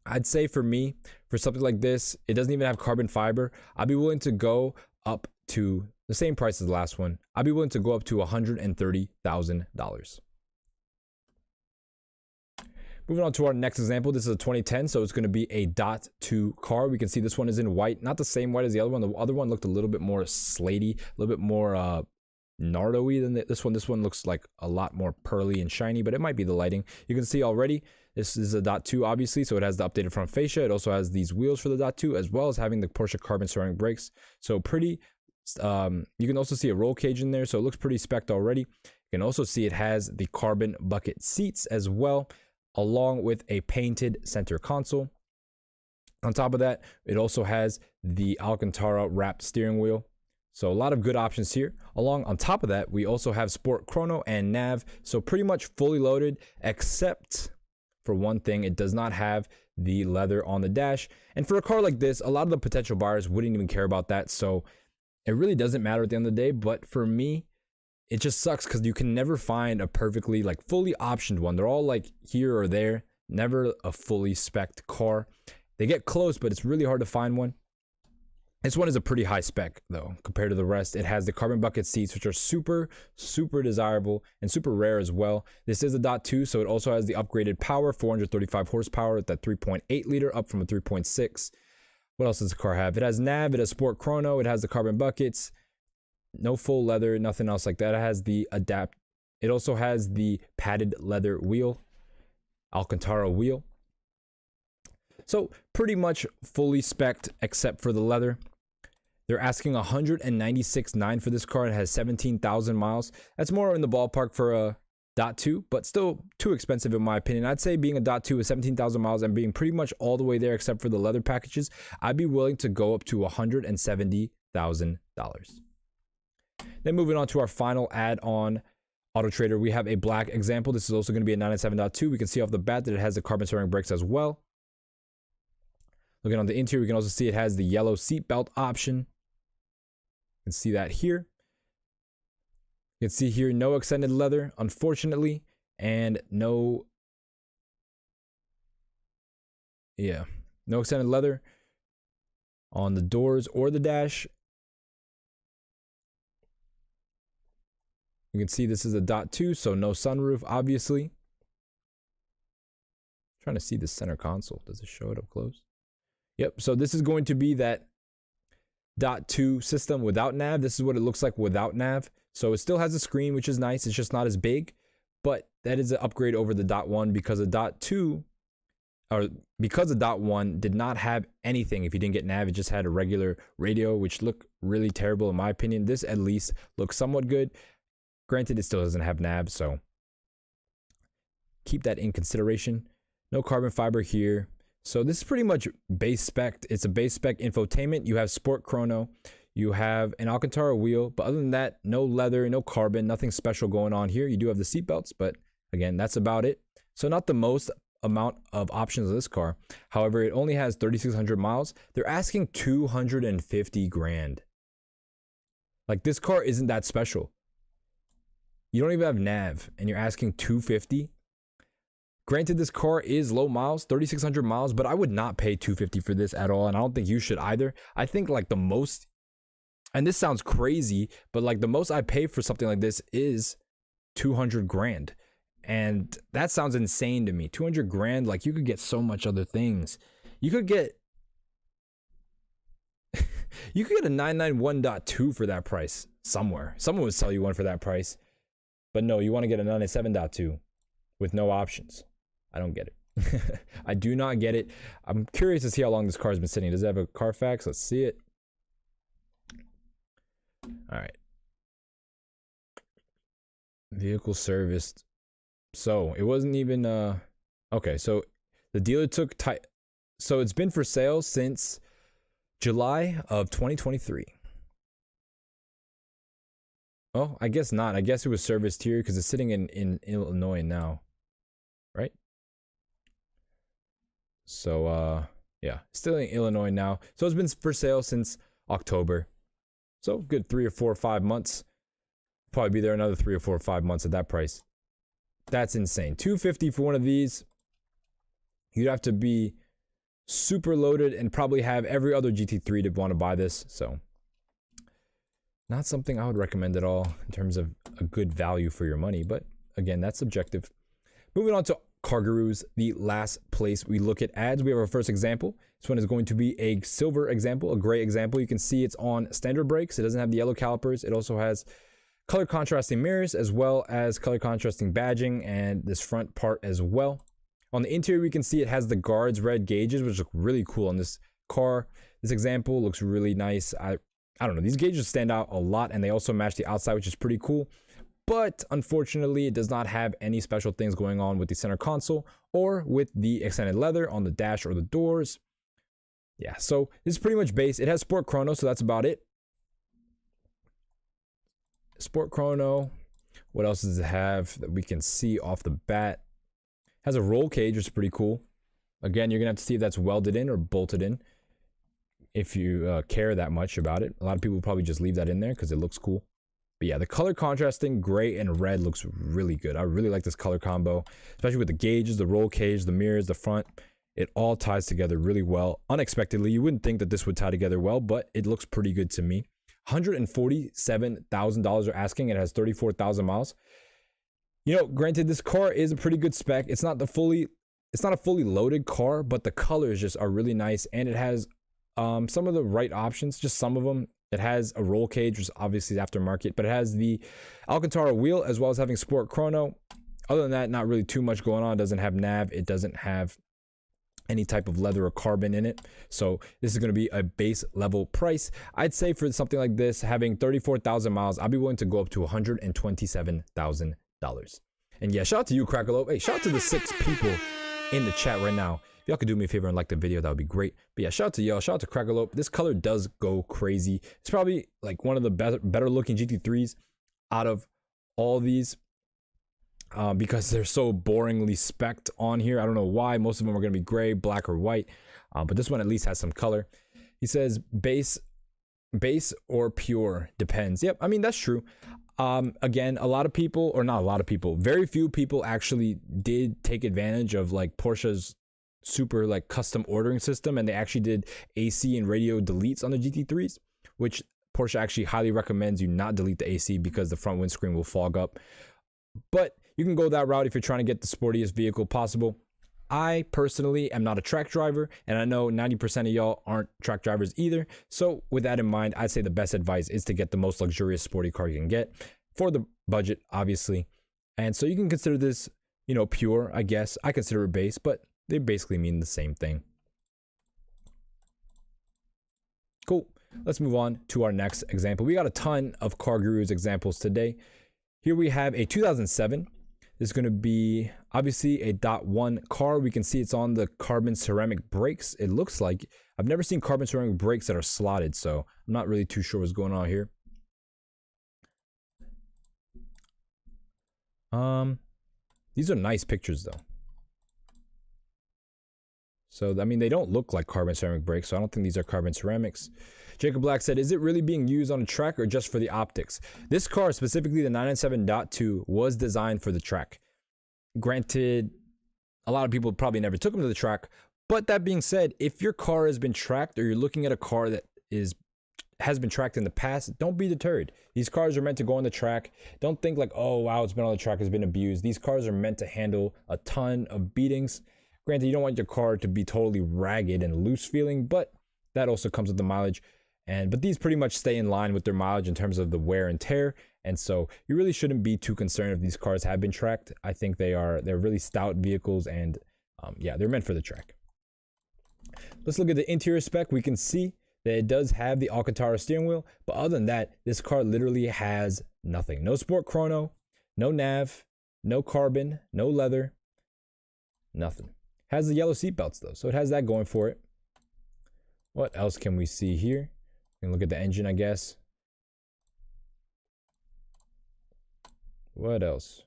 A: I'd say for me, for something like this, it doesn't even have carbon fiber. I'd be willing to go up to the same price as the last one. I'd be willing to go up to $130,000. Moving on to our next example, this is a 2010, so it's going to be a .2 car. We can see this one is in white, not the same white as the other one. The other one looked a little bit more slatey, a little bit more Nardo-y than this one. This one looks like a lot more pearly and shiny, but it might be the lighting. You can see already, this is a .2 obviously, so it has the updated front fascia. It also has these wheels for the .2, as well as having the Porsche carbon ceramic brakes. So pretty, you can also see a roll cage in there, so it looks pretty spec'd already. You can also see it has the carbon bucket seats as well, along with a painted center console. On top of that, it also has the Alcantara wrapped steering wheel. So a lot of good options here. On top of that, we also have Sport Chrono and nav. So pretty much fully loaded, except for one thing, it does not have the leather on the dash. And for a car like this, a lot of the potential buyers wouldn't even care about that. So it really doesn't matter at the end of the day. But for me, it just sucks because you can never find a perfectly like fully optioned one. They're all like here or there, never a fully spec'd car. They get close, but it's really hard to find one. This one is a pretty high spec though compared to the rest. It has the carbon bucket seats, which are super desirable and super rare as well. This is a .2, so it also has the upgraded power, 435 horsepower at that 3.8 liter, up from a 3.6. What else does the car have? It has nav, it has Sport Chrono, it has the carbon buckets. No full leather, nothing else like that. It has the it also has the padded leather wheel, Alcantara wheel. So pretty much fully spec'd except for the leather. They're asking $196,900 for this car. It has 17,000 miles. That's more in the ballpark for a .2, but still too expensive in my opinion. I'd say being a .2 with 17,000 miles and being pretty much all the way there except for the leather packages, I'd be willing to go up to $170,000. Then moving on to our final add-on Auto Trader, we have a black example. This is also going to be a 997.2. We can see off the bat that it has the carbon ceramic brakes as well. Looking on the interior, we can also see it has the yellow seat belt option. You can see that here. You can see here no extended leather, unfortunately, and no extended leather on the doors or the dash. You can see this is a .2, so no sunroof, obviously. I'm trying to see the center console. Does it show it up close? Yep, so this is going to be that .2 system without nav. This is what it looks like without nav. So it still has a screen, which is nice. It's just not as big, but that is an upgrade over the .1 because a .2, or because a .1 did not have anything. If you didn't get nav, it just had a regular radio, which looked really terrible in my opinion. This at least looks somewhat good. Granted, it still doesn't have nav, so keep that in consideration. No carbon fiber here. So this is pretty much base spec. It's a base spec infotainment. You have Sport Chrono. You have an Alcantara wheel. But other than that, no leather, no carbon, nothing special going on here. You do have the seat belts, but again, that's about it. So not the most amount of options of this car. However, it only has 3,600 miles. They're asking 250 grand. Like, this car isn't that special. You don't even have nav and you're asking 250. Granted, this car is low miles, 3,600 miles, but I would not pay 250 for this at all. And I don't think you should either. I think like the most, and this sounds crazy, but like the most I pay for something like this is 200 grand. And that sounds insane to me. 200 grand, like you could get so much other things. You could get you could get a 991.2 for that price somewhere. Someone would sell you one for that price. But no, you want to get a 997.2 with no options. I don't get it. I do not get it. I'm curious to see how long this car has been sitting. Does it have a Carfax? Let's see it. All right. Vehicle serviced. So it wasn't even okay, so the dealer took so it's been for sale since July of 2023. Oh, I guess not. I guess it was serviced here because it's sitting in Illinois now, right? So yeah, still in Illinois now. So it's been for sale since October. So good 3 or 4 or 5 months. Probably be there another 3 or 4 or 5 months at that price. That's insane. $250 for one of these. You'd have to be super loaded and probably have every other GT3 to want to buy this. So not something I would recommend at all in terms of a good value for your money. But again, that's subjective. Moving on to Car Gurus, the last place we look at ads. We have our first example. This one is going to be a silver example, a gray example. You can see it's on standard brakes. It doesn't have the yellow calipers. It also has color contrasting mirrors as well as color contrasting badging and this front part as well. On the interior, we can see it has the guards red gauges, which look really cool on this car. This example looks really nice. I don't know, these gauges stand out a lot, and they also match the outside, which is pretty cool. But unfortunately, it does not have any special things going on with the center console or with the extended leather on the dash or the doors. Yeah, so this is pretty much base. It has Sport Chrono, so that's about it. Sport Chrono. What else does it have that we can see off the bat? Has a roll cage, which is pretty cool. Again, you're gonna have to see if that's welded in or bolted in if you care that much about it. A lot of people probably just leave that in there because it looks cool. But yeah, the color contrasting gray and red looks really good. I really like this color combo, especially with the gauges, the roll cage, the mirrors, the front. It all ties together really well. Unexpectedly, you wouldn't think that this would tie together well, but it looks pretty good to me. $147,000 are asking. It has 34,000 miles. You know, granted, this car is a pretty good spec. It's not a fully loaded car, but the colors just are really nice, and it has some of the right options, just some of them. It has a roll cage, which is obviously aftermarket, but it has the Alcantara wheel as well as having Sport Chrono. Other than that, not really too much going on. It doesn't have nav. It doesn't have any type of leather or carbon in it. So this is going to be a base level price. I'd say for something like this, having 34,000 miles, I'd be willing to go up to $127,000. And yeah, shout out to you, Crackalope. Hey, shout out to the 6 people in the chat right now. If y'all could do me a favor and like the video, that would be great. But yeah, shout out to y'all. Shout out to Crackalope. This color does go crazy. It's probably like one of the better looking GT3s out of all these. Because they're so boringly specced on here. I don't know why. Most of them are going to be gray, black, or white. But this one at least has some color. He says base or pure, depends. Yep, I mean, that's true. Again, a lot of people, or not a lot of people, very few people actually did take advantage of like Porsche's super like custom ordering system, and they actually did AC and radio deletes on the GT3s, which Porsche actually highly recommends you not delete the AC because the front windscreen will fog up. But you can go that route if you're trying to get the sportiest vehicle possible. I personally am not a track driver, and I know 90% of y'all aren't track drivers either. So with that in mind, I'd say the best advice is to get the most luxurious sporty car you can get for the budget, obviously. And so you can consider this, you know, pure, I guess. I consider it base, but they basically mean the same thing. Cool. Let's move on to our next example. We got a ton of Car Gurus examples today. Here we have a 2007. This is going to be obviously a .1 car. We can see it's on the carbon ceramic brakes. It looks like. I've never seen carbon ceramic brakes that are slotted, so I'm not really too sure what's going on here. These are nice pictures though. So, I mean, they don't look like carbon ceramic brakes, so I don't think these are carbon ceramics. Jacob Black said, is it really being used on a track or just for the optics? This car, specifically the 997.2, was designed for the track. Granted, a lot of people probably never took them to the track, but that being said, if your car has been tracked or you're looking at a car that has been tracked in the past, don't be deterred. These cars are meant to go on the track. Don't think like, oh wow, it's been on the track, it's been abused. These cars are meant to handle a ton of beatings. Granted, you don't want your car to be totally ragged and loose feeling, but that also comes with the mileage. But these pretty much stay in line with their mileage in terms of the wear and tear. And so you really shouldn't be too concerned if these cars have been tracked. I think they're really stout vehicles, and yeah, they're meant for the track. Let's look at the interior spec. We can see that it does have the Alcantara steering wheel, but other than that, this car literally has nothing. No sport chrono, no nav, no carbon, no leather, nothing. Has the yellow seat belts though, so it has that going for it. What else can we see here? We can look at the engine, I guess. What else?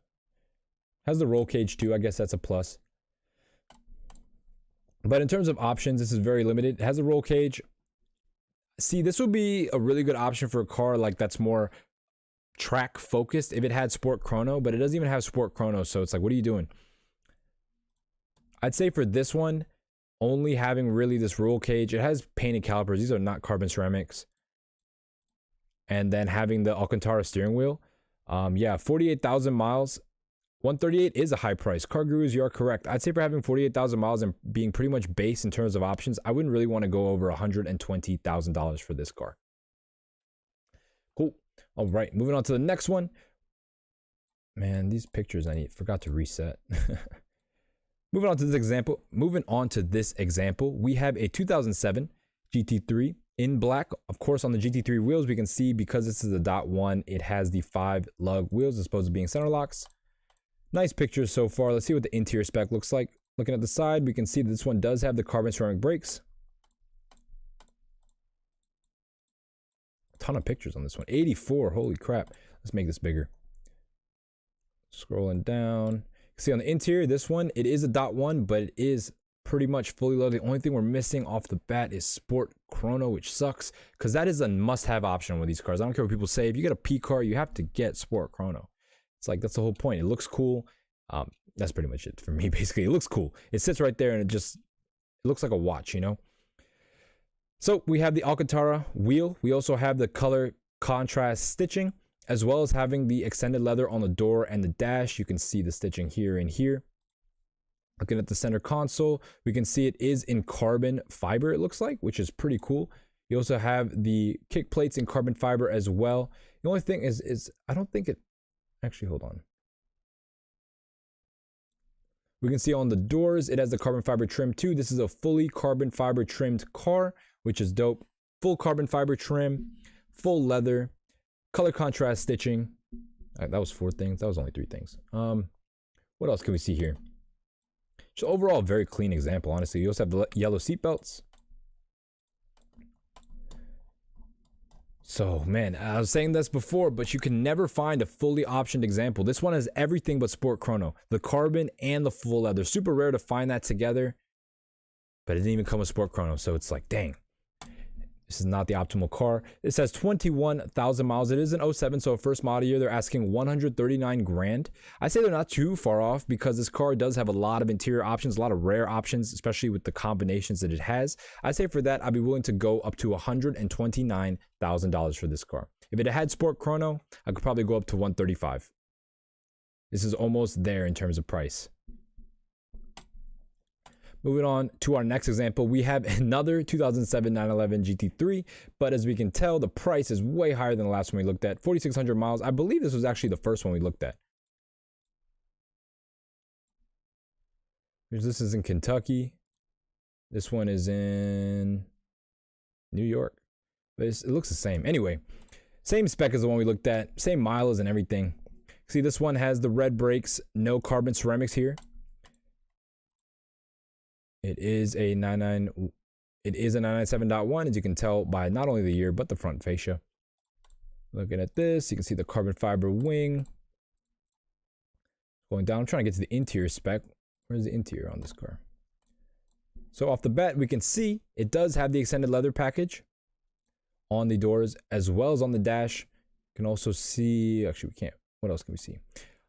A: Has the roll cage too, I guess that's a plus. But in terms of options, this is very limited. It has a roll cage. See, this would be a really good option for a car like that's more track focused if it had sport chrono, but it doesn't even have sport chrono, so it's like, what are you doing? I'd say for this one, only having really this roll cage, it has painted calipers. These are not carbon ceramics. And then having the Alcantara steering wheel. Yeah, 48,000 miles. 138 is a high price. Car Gurus, you are correct. I'd say for having 48,000 miles and being pretty much base in terms of options, I wouldn't really want to go over $120,000 for this car. Cool. All right, moving on to the next one. Man, these pictures forgot to reset. Moving on to this example, we have a 2007 GT3 in black. Of course, on the GT3 wheels, we can see because this is a .1, it has the 5 lug wheels as opposed to being center locks. Nice pictures so far. Let's see what the interior spec looks like. Looking at the side, we can see that this one does have the carbon ceramic brakes. A ton of pictures on this one. 84, holy crap. Let's make this bigger. Scrolling down. See on the interior, this one, it is a .1, but it is pretty much fully loaded. The only thing we're missing off the bat is Sport Chrono, which sucks because that is a must-have option with these cars. I don't care what people say. If you get a P car, you have to get Sport Chrono. It's like, that's the whole point. It looks cool. That's pretty much it for me, basically. It looks cool. It sits right there and it looks like a watch, you know? So we have the Alcantara wheel. We also have the color contrast stitching, as well as having the extended leather on the door and the dash. You can see the stitching here and here. Looking at the center console, we can see it is in carbon fiber, it looks like, which is pretty cool. You also have the kick plates in carbon fiber as well. The only thing is I don't think it, actually, hold on. We can see on the doors, it has the carbon fiber trim too. This is a fully carbon fiber trimmed car, which is dope. Full carbon fiber trim, full leather, color contrast stitching. That was 4 things. That was only 3 things. What else can we see here? So overall, very clean example, honestly. You also have the yellow seat belts. So, man, I was saying this before, but you can never find a fully optioned example. This one has everything but Sport Chrono. The carbon and the full leather. Super rare to find that together. But it didn't even come with Sport Chrono, so it's like, dang. This is not the optimal car. It says 21,000 miles. It is an 07, so first model year. They're asking 139 grand. I say they're not too far off because this car does have a lot of interior options, a lot of rare options, especially with the combinations that it has. I say for that, I'd be willing to go up to $129,000 for this car. If it had Sport Chrono, I could probably go up to 135. This is almost there in terms of price. Moving on to our next example, we have another 2007 911 GT3, but as we can tell, the price is way higher than the last one we looked at, 4,600 miles. I believe this was actually the first one we looked at. This is in Kentucky. This one is in New York, but it looks the same. Anyway, same spec as the one we looked at, same miles and everything. See, this one has the red brakes, no carbon ceramics here. It is a 997.1, as you can tell by not only the year, but the front fascia. Looking at this, you can see the carbon fiber wing. Going down, I'm trying to get to the interior spec. Where's the interior on this car? So off the bat, we can see it does have the extended leather package on the doors, as well as on the dash. You can also see, actually we can't, what else can we see?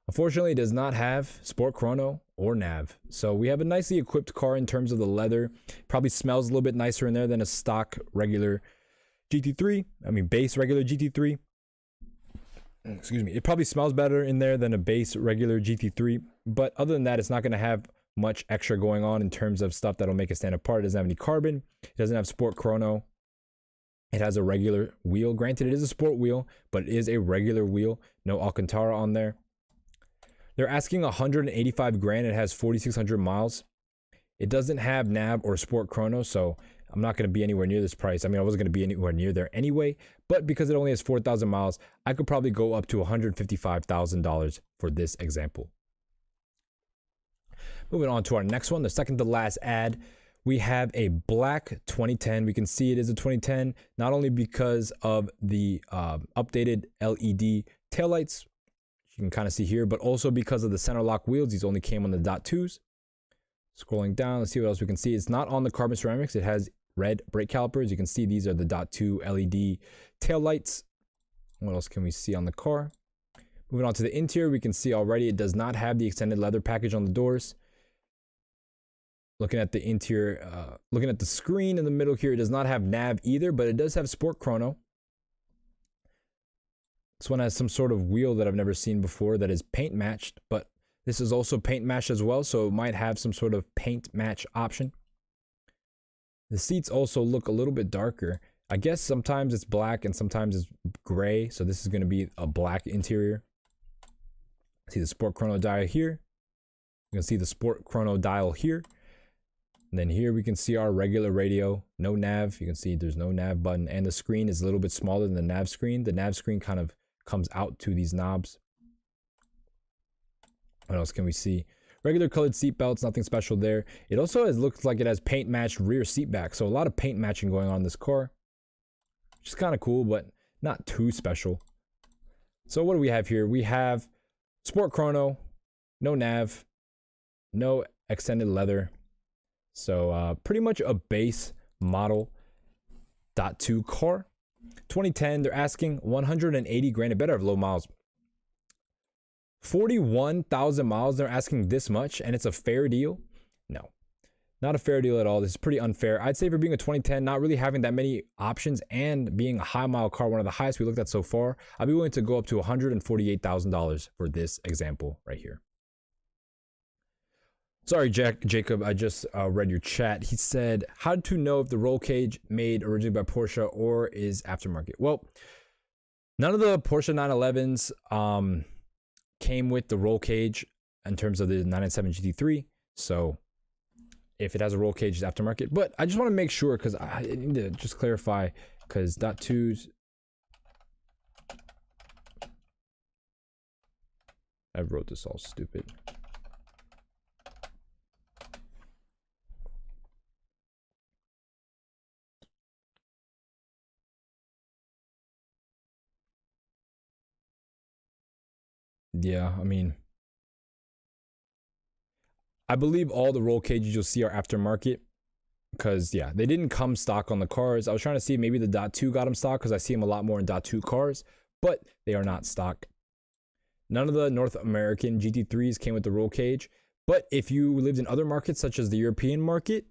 A: Unfortunately, it does not have Sport Chrono or nav. So we have a nicely equipped car in terms of the leather. Probably smells a little bit nicer in there than a stock regular, GT3, I mean base regular GT3. Excuse me. It probably smells better in there than a base regular GT3, but other than that, it's not going to have much extra going on in terms of stuff that'll make it stand apart. It doesn't have any carbon. It doesn't have sport chrono. It has a regular wheel. Granted, it is a sport wheel, but it is a regular wheel. No Alcantara on there. They're asking 185 grand. It has 4,600 miles. It doesn't have nav or sport chrono, so I'm not going to be anywhere near this price. I mean, I wasn't going to be anywhere near there anyway, but because it only has 4,000 miles, I could probably go up to $155,000 for this example. Moving on to our next one, the second to last ad, we have a black 2010. We can see it is a 2010, not only because of the updated LED taillights, you can kind of see here, but also because of the center lock wheels. These only came on the .2s. Scrolling down, let's see what else we can see. It's not on the carbon ceramics. It has red brake calipers. You can see these are the .2 LED taillights. What else can we see on the car? Moving on to the interior, we can see already it does not have the extended leather package on the doors. Looking at the interior, looking at the screen in the middle here, it does not have nav either, but it does have sport chrono. This one has some sort of wheel that I've never seen before that is paint matched, but this is also paint matched as well, so it might have some sort of paint match option. The seats also look a little bit darker. I guess sometimes it's black and sometimes it's gray, so this is going to be a black interior. See the sport chrono dial here. You can see the sport chrono dial here. And then here we can see our regular radio, no nav. You can see there's no nav button, and the screen is a little bit smaller than the nav screen. The nav screen kind of comes out to these knobs. What else can we see? Regular colored seat belts, nothing special there. It also looks like it has paint matched rear seat back, so a lot of paint matching going on in this car, which is kind of cool, but not too special. So what do we have here? We have sport chrono, no nav, no extended leather. So pretty much a base model .2 car. 2010, they're asking 180 grand. It better have low miles. 41,000 miles, they're asking this much, and it's a fair deal? No, not a fair deal at all. This is pretty unfair. I'd say for being a 2010, not really having that many options and being a high mile car, one of the highest we looked at so far, I'd be willing to go up to $148,000 for this example right here. Sorry, Jacob, I just read your chat. He said, how to know if the roll cage made originally by Porsche or is aftermarket? Well, none of the Porsche 911s came with the roll cage in terms of the 997 GT3. So if it has a roll cage, it's aftermarket. But I just want to make sure, because I need to just clarify, because .2s, I wrote this all stupid. Yeah, I mean, I believe all the roll cages you'll see are aftermarket, because yeah, they didn't come stock on the cars. I was trying to see if maybe the .2 got them stock, because I see them a lot more in .2 cars, but they are not stock. None of the North American GT3s came with the roll cage, but if you lived in other markets such as the European market,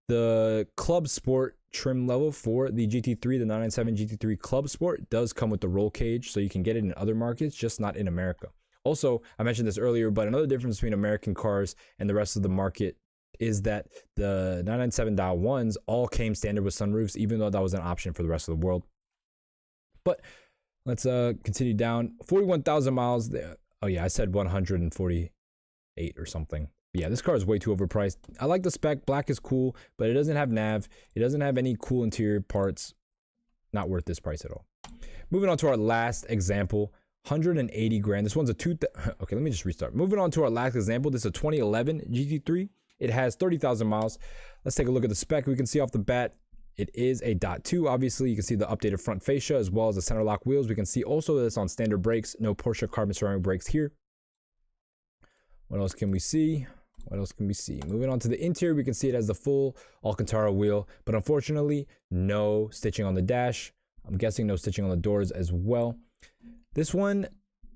A: the Club Sport trim level for the GT3, the 997 GT3 Club Sport, does come with the roll cage, so you can get it in other markets, just not in America. Also, I mentioned this earlier, but another difference between American cars and the rest of the market is that the 997.1s all came standard with sunroofs, even though that was an option for the rest of the world. But let's continue down. 41,000 miles. Oh yeah, I said 148 or something. Yeah, this car is way too overpriced. I like the spec. Black is cool, but it doesn't have nav. It doesn't have any cool interior parts. Not worth this price at all. Moving on to our last example. 180 grand. This one's a okay, let me just restart. Moving on to our last example. This is a 2011 GT3. It has 30,000 miles. Let's take a look at the spec. We can see off the bat, it is a .2. Obviously, you can see the updated front fascia as well as the center lock wheels. We can see also that it's on standard brakes. No Porsche carbon ceramic brakes here. What else can we see? What else can we see? Moving on to the interior, we can see it has the full Alcantara wheel, but unfortunately, no stitching on the dash. I'm guessing no stitching on the doors as well. This one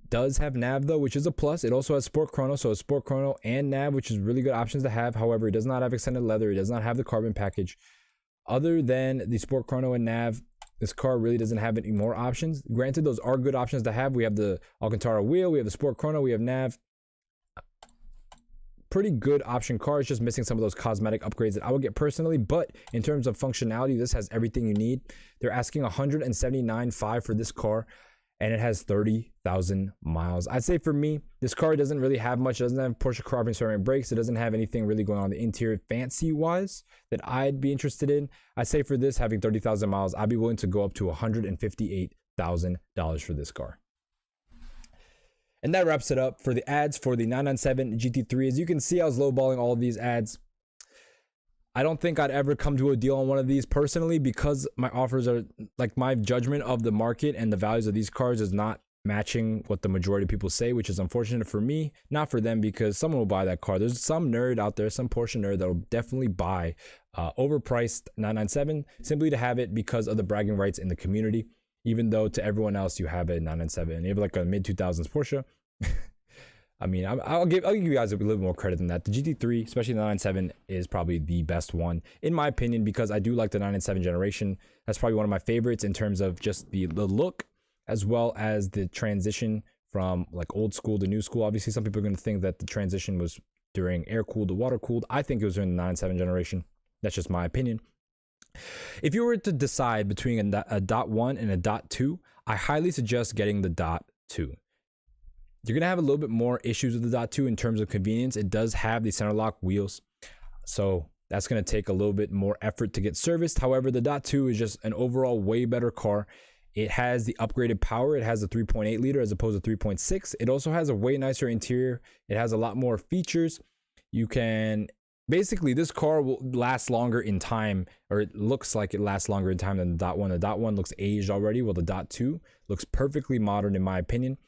A: does have nav though, which is a plus. It also has sport chrono, so it's sport chrono and nav, which is really good options to have. However, it does not have extended leather. It does not have the carbon package. Other than the sport chrono and nav, This car really doesn't have any more options. Granted, those are good options to have. We have the Alcantara wheel, we have the Sport Chrono, we have nav. Pretty good option car. It's just missing some of those cosmetic upgrades that I would get personally. But in terms of functionality, this has everything you need. They're asking $179,500 for this car, and it has 30,000 miles. I'd say for me, this car doesn't really have much. It doesn't have Porsche carbon ceramic brakes. It doesn't have anything really going on the interior fancy wise that I'd be interested in. I'd say for this, having 30,000 miles, I'd be willing to go up to $158,000 for this car. And that wraps it up for the ads for the 997 GT3. As you can see, I was lowballing all of these ads. I don't think I'd ever come to a deal on one of these personally, because my offers are, like, my judgment of the market and the values of these cars is not matching what the majority of people say, which is unfortunate for me, not for them, because someone will buy that car. There's some nerd out there, some Porsche nerd, that will definitely buy overpriced 997 simply to have it because of the bragging rights in the community, even though to everyone else you have a 997. You have like a mid-2000s Porsche. I mean, I'll give you guys a little more credit than that. The GT3, especially the 997, is probably the best one, in my opinion, because I do like the 997 generation. That's probably one of my favorites in terms of just the look, as well as the transition from like old school to new school. Obviously, some people are going to think that the transition was during air-cooled to water-cooled. I think it was during the 997 generation. That's just my opinion. If you were to decide between a .1 and a .2, I highly suggest getting the .2. You're going to have a little bit more issues with the .2 in terms of convenience. It does have the center lock wheels, so that's going to take a little bit more effort to get serviced. However, the .2 is just an overall way better car. It has the upgraded power. It has a 3.8 liter as opposed to 3.6. It also has a way nicer interior. It has a lot more features. You can basically, this car will last longer in time, or it looks like it lasts longer in time than the .1. The .1 looks aged already, while the .2 looks perfectly modern in my opinion.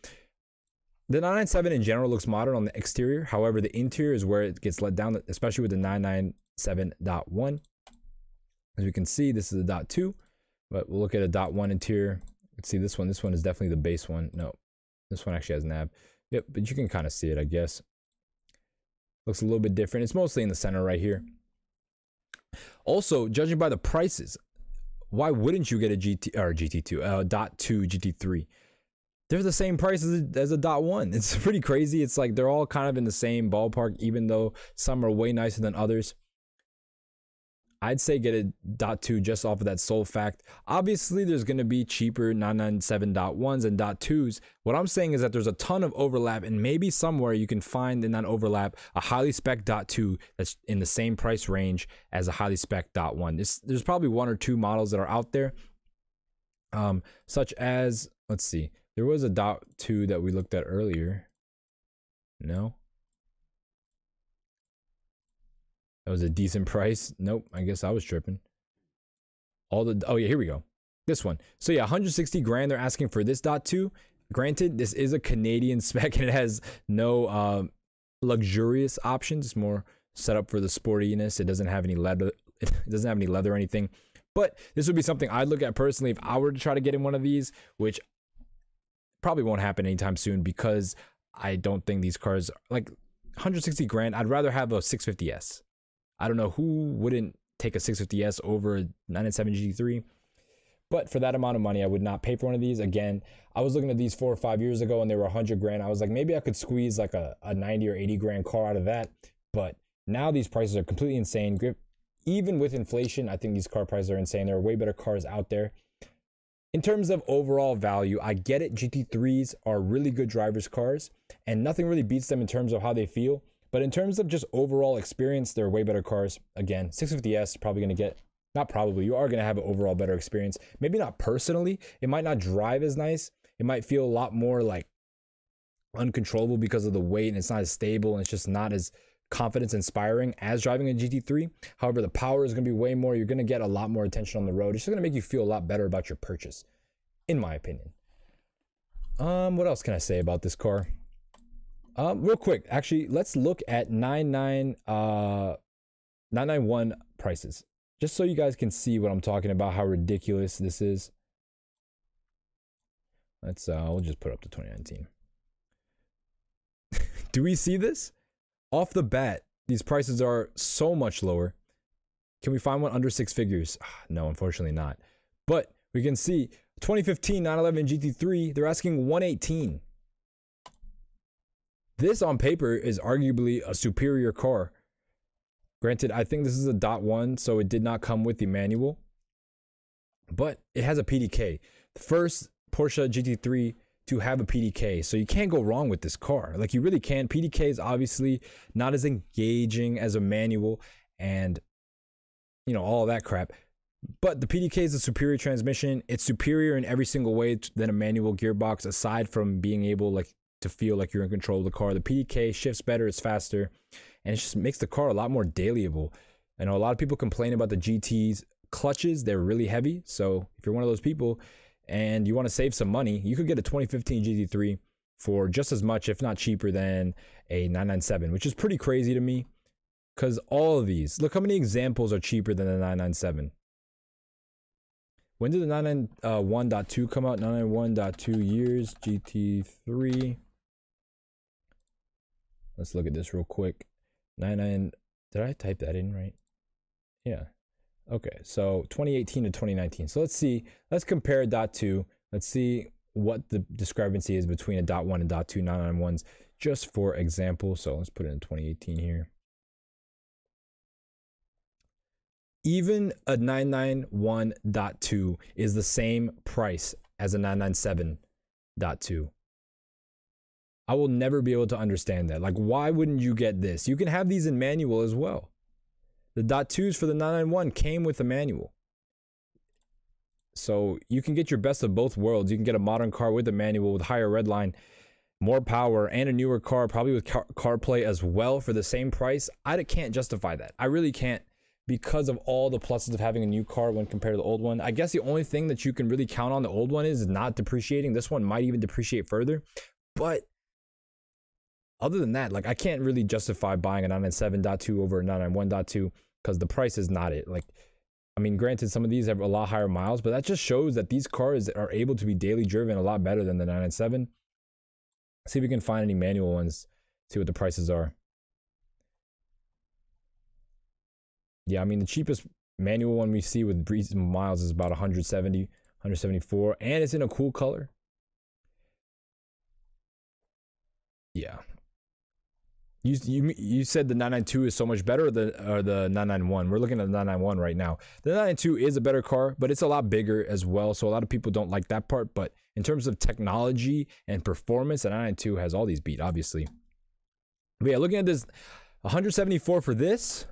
A: The 997 in general looks modern on the exterior. However, the interior is where it gets let down, especially with the 997.1. As we can see, this is the .2, but we'll look at a .1 interior. Let's see this one. This one is definitely the base one. No, this one actually has nav. Yep, but you can kind of see it, I guess. Looks a little bit different. It's mostly in the center right here. Also, judging by the prices, why wouldn't you get a .2 GT3? They're the same price as a .1. It's pretty crazy. It's like they're all kind of in the same ballpark, even though some are way nicer than others. I'd say get a .2 just off of that sole fact. Obviously, there's going to be cheaper 997.1s and .2s. What I'm saying is that there's a ton of overlap, and maybe somewhere you can find in that overlap a highly spec .2 that's in the same price range as a highly spec .1. There's probably one or two models that are out there, such as, let's see, there was a .2 that we looked at earlier. No? That was a decent price. Nope, I guess I was tripping. Oh yeah, here we go. This one. So yeah, 160 grand they're asking for this .2. Granted, this is a Canadian spec and it has no luxurious options. It's more set up for the sportiness. It doesn't have any leather. It doesn't have any leather or anything. But this would be something I'd look at personally if I were to try to get in one of these, which probably won't happen anytime soon because I don't think these cars, like 160 grand, I'd rather have a 650S. I don't know who wouldn't take a 650S over a 997 GT3, but for that amount of money, I would not pay for one of these. Again, I was looking at these 4 or 5 years ago and they were 100 grand. I was like, maybe I could squeeze like a 90 or 80 grand car out of that. But now these prices are completely insane. Even with inflation, I think these car prices are insane. There are way better cars out there. In terms of overall value, I get it. GT3s are really good drivers' cars, and nothing really beats them in terms of how they feel. But in terms of just overall experience, they're way better cars. Again, 650S probably going to get, not probably, you are going to have an overall better experience. Maybe not personally. It might not drive as nice. It might feel a lot more like uncontrollable because of the weight, and it's not as stable, and it's just not as confidence inspiring as driving a GT3. However, the power is going to be way more. You're going to get a lot more attention on the road. It's just going to make you feel a lot better about your purchase, in my opinion. What else can I say about this car? Real quick, actually, let's look at 991 prices, just so you guys can see what I'm talking about, how ridiculous this is. Let's we'll just put up to 2019. Do we see this? Off the bat, these prices are so much lower. Can we find one under 6 figures? No, unfortunately not. But we can see 2015 911 GT3, they're asking 118. This on paper is arguably a superior car. Granted, I think this is a .1, so it did not come with the manual, but it has a PDK. The first Porsche GT3 to have a PDK, so you can't go wrong with this car. Like, you really can't. PDK is obviously not as engaging as a manual and, you know, all that crap, but the PDK is a superior transmission. It's superior in every single way than a manual gearbox, aside from being able like to feel like you're in control of the car. The PDK shifts better, it's faster, and it just makes the car a lot more dailyable. I know a lot of people complain about the GT's clutches. They're really heavy, so if you're one of those people and you want to save some money, you could get a 2015 GT3 for just as much, if not cheaper, than a 997, which is pretty crazy to me, because all of these, look how many examples are cheaper than the 997. When did the 991.2 come out? 991.2 years, GT3. Let's look at this real quick. 99, did I type that in right? Yeah. Okay, so 2018 to 2019. So let's see, let's compare .2. Let's see what the discrepancy is between a .1 and .2 991s, just for example. So let's put it in 2018 here. Even a 991.2 is the same price as a 997.2. I will never be able to understand that. Like, why wouldn't you get this? You can have these in manual as well. The .2s for the 991 came with a manual. So you can get your best of both worlds. You can get a modern car with a manual with higher redline, more power, and a newer car, probably with CarPlay as well, for the same price. I can't justify that. I really can't, because of all the pluses of having a new car when compared to the old one. I guess the only thing that you can really count on the old one is not depreciating. This one might even depreciate further, but other than that, like, I can't really justify buying a 997.2 over a 991.2 because the price is not it. Like, I mean, granted, some of these have a lot higher miles, but that just shows that these cars are able to be daily driven a lot better than the 997. See if we can find any manual ones, see what the prices are. Yeah, I mean, the cheapest manual one we see with reasonable miles is about 170, 174, and it's in a cool color. Yeah. You said the 992 is so much better, or the 991. We're looking at the 991 right now. The 992 is a better car, but it's a lot bigger as well, so a lot of people don't like that part. But in terms of technology and performance, the 992 has all these beat, obviously. But yeah, looking at this, 174 for this,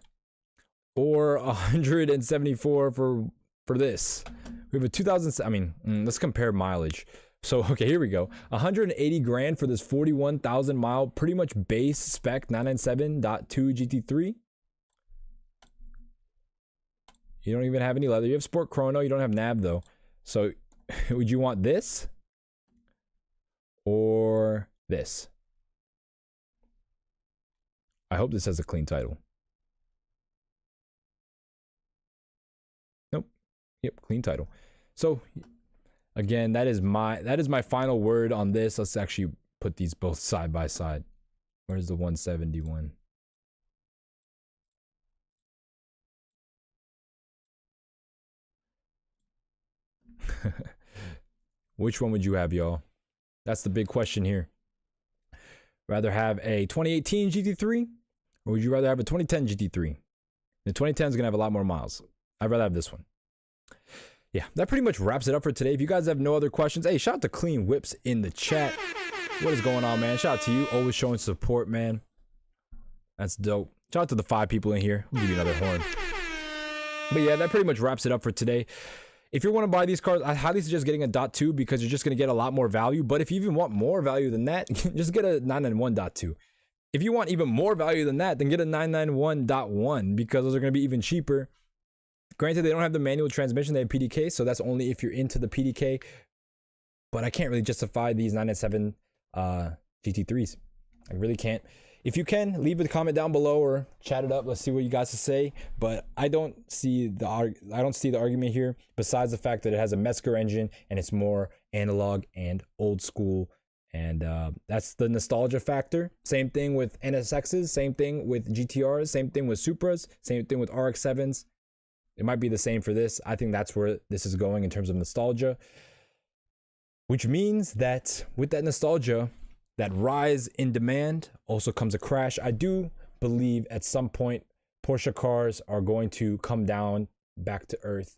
A: or 174 for this. We have a 2000, I mean, let's compare mileage. So, okay, here we go. 180 grand for this 41,000 mile, pretty much base spec 997.2 GT3. You don't even have any leather. You have Sport Chrono. You don't have nav though. So, would you want this or this? I hope this has a clean title. Nope. Yep, clean title. So, again, that is my final word on this. Let's actually put these both side by side. Where's the 171? Which one would you have, y'all? That's the big question here. Rather have a 2018 GT3, or would you rather have a 2010 GT3? The 2010 is gonna have a lot more miles. I'd rather have this one. Yeah, that pretty much wraps it up for today. If you guys have no other questions, hey, shout out to Clean Whips in the chat. What is going on, man? Shout out to you, always showing support, man. That's dope. Shout out to the 5 people in here. We'll give you another horn. But yeah, that pretty much wraps it up for today. If you want to buy these cars, I highly suggest getting a .2 because you're just going to get a lot more value. But if you even want more value than that, just get a 991.2. If you want even more value than that, then get a 991.1 because those are going to be even cheaper. Granted, they don't have the manual transmission, they have PDK, so that's only if you're into the PDK. But I can't really justify these 997 GT3s. I really can't. If you can, leave a comment down below or chat it up. Let's see what you guys to say. But I don't see the argument here, besides the fact that it has a Metzger engine and it's more analog and old school. And that's the nostalgia factor. Same thing with NSXs, same thing with GTRs, same thing with Supras, same thing with RX-7s. It might be the same for this. I think that's where this is going in terms of nostalgia, which means that with that nostalgia, that rise in demand also comes a crash. I do believe at some point Porsche cars are going to come down back to earth.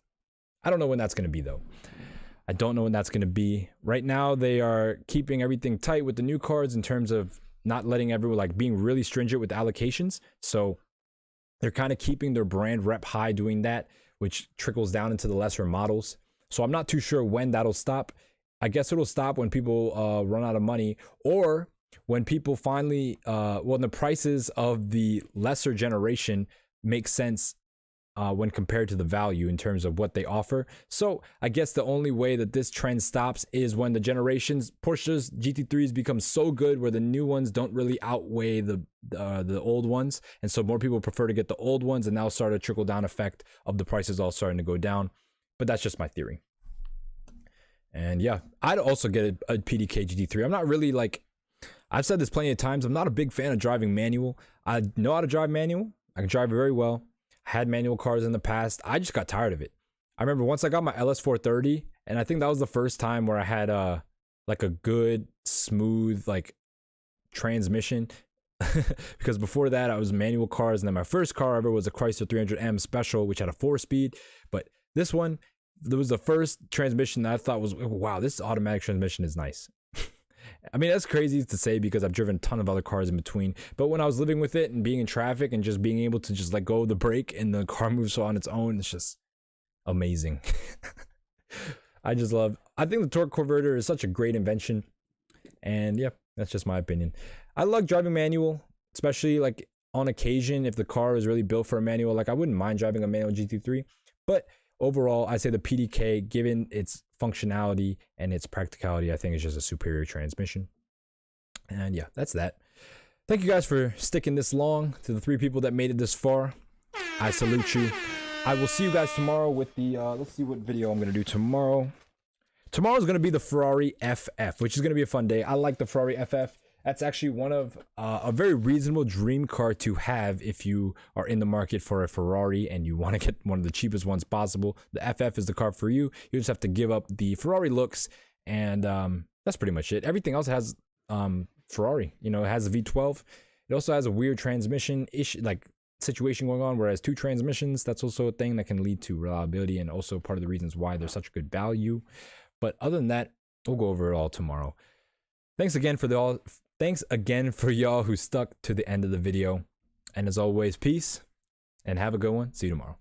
A: I don't know when that's going to be though. I don't know when that's going to be. Right now, they are keeping everything tight with the new cars in terms of not letting everyone, like being really stringent with allocations. So they're kind of keeping their brand rep high doing that, which trickles down into the lesser models. So I'm not too sure when that'll stop. I guess it'll stop when people run out of money, or when people finally, when the prices of the lesser generation make sense when compared to the value in terms of what they offer. So I guess the only way that this trend stops is when the generations, Porsche's GT3s become so good where the new ones don't really outweigh the old ones, and so more people prefer to get the old ones, and now start a trickle down effect of the prices all starting to go down. But that's just my theory. And yeah, I'd also get a PDK GT3. I'm not really like, I've said this plenty of times, I'm not a big fan of driving manual. I know how to drive manual. I can drive it very well. Had manual cars in the past. I just got tired of it. I remember once I got my LS430, and I think that was the first time where I had like a good smooth like transmission. Because before that I was manual cars, and then my first car ever was a Chrysler 300M Special, which had a 4-speed. But this one, there was the first transmission that I thought was, wow, this automatic transmission is nice. I mean, that's crazy to say because I've driven a ton of other cars in between, but when I was living with it and being in traffic and just being able to just let go of the brake and the car moves on its own, it's just amazing. I think the torque converter is such a great invention. And yeah, that's just my opinion. I like driving manual, especially like on occasion if the car is really built for a manual. Like I wouldn't mind driving a manual GT3, but overall, I say the PDK, given its functionality and its practicality, I think it's just a superior transmission. And yeah, that's that. Thank you guys for sticking this long. To the 3 people that made it this far, I salute you. I will see you guys tomorrow with the, let's see what video I'm going to do tomorrow. Tomorrow's going to be the Ferrari FF, which is going to be a fun day. I like the Ferrari FF. That's actually one of a very reasonable dream car to have if you are in the market for a Ferrari and you want to get one of the cheapest ones possible. The FF is the car for you. You just have to give up the Ferrari looks, and that's pretty much it. Everything else has Ferrari. You know, it has a V12. It also has a weird transmission issue, like situation going on, whereas 2 transmissions, that's also a thing that can lead to reliability and also part of the reasons why they're such good value. But other than that, we'll go over it all tomorrow. Thanks again for y'all who stuck to the end of the video. And as always, peace and have a good one. See you tomorrow.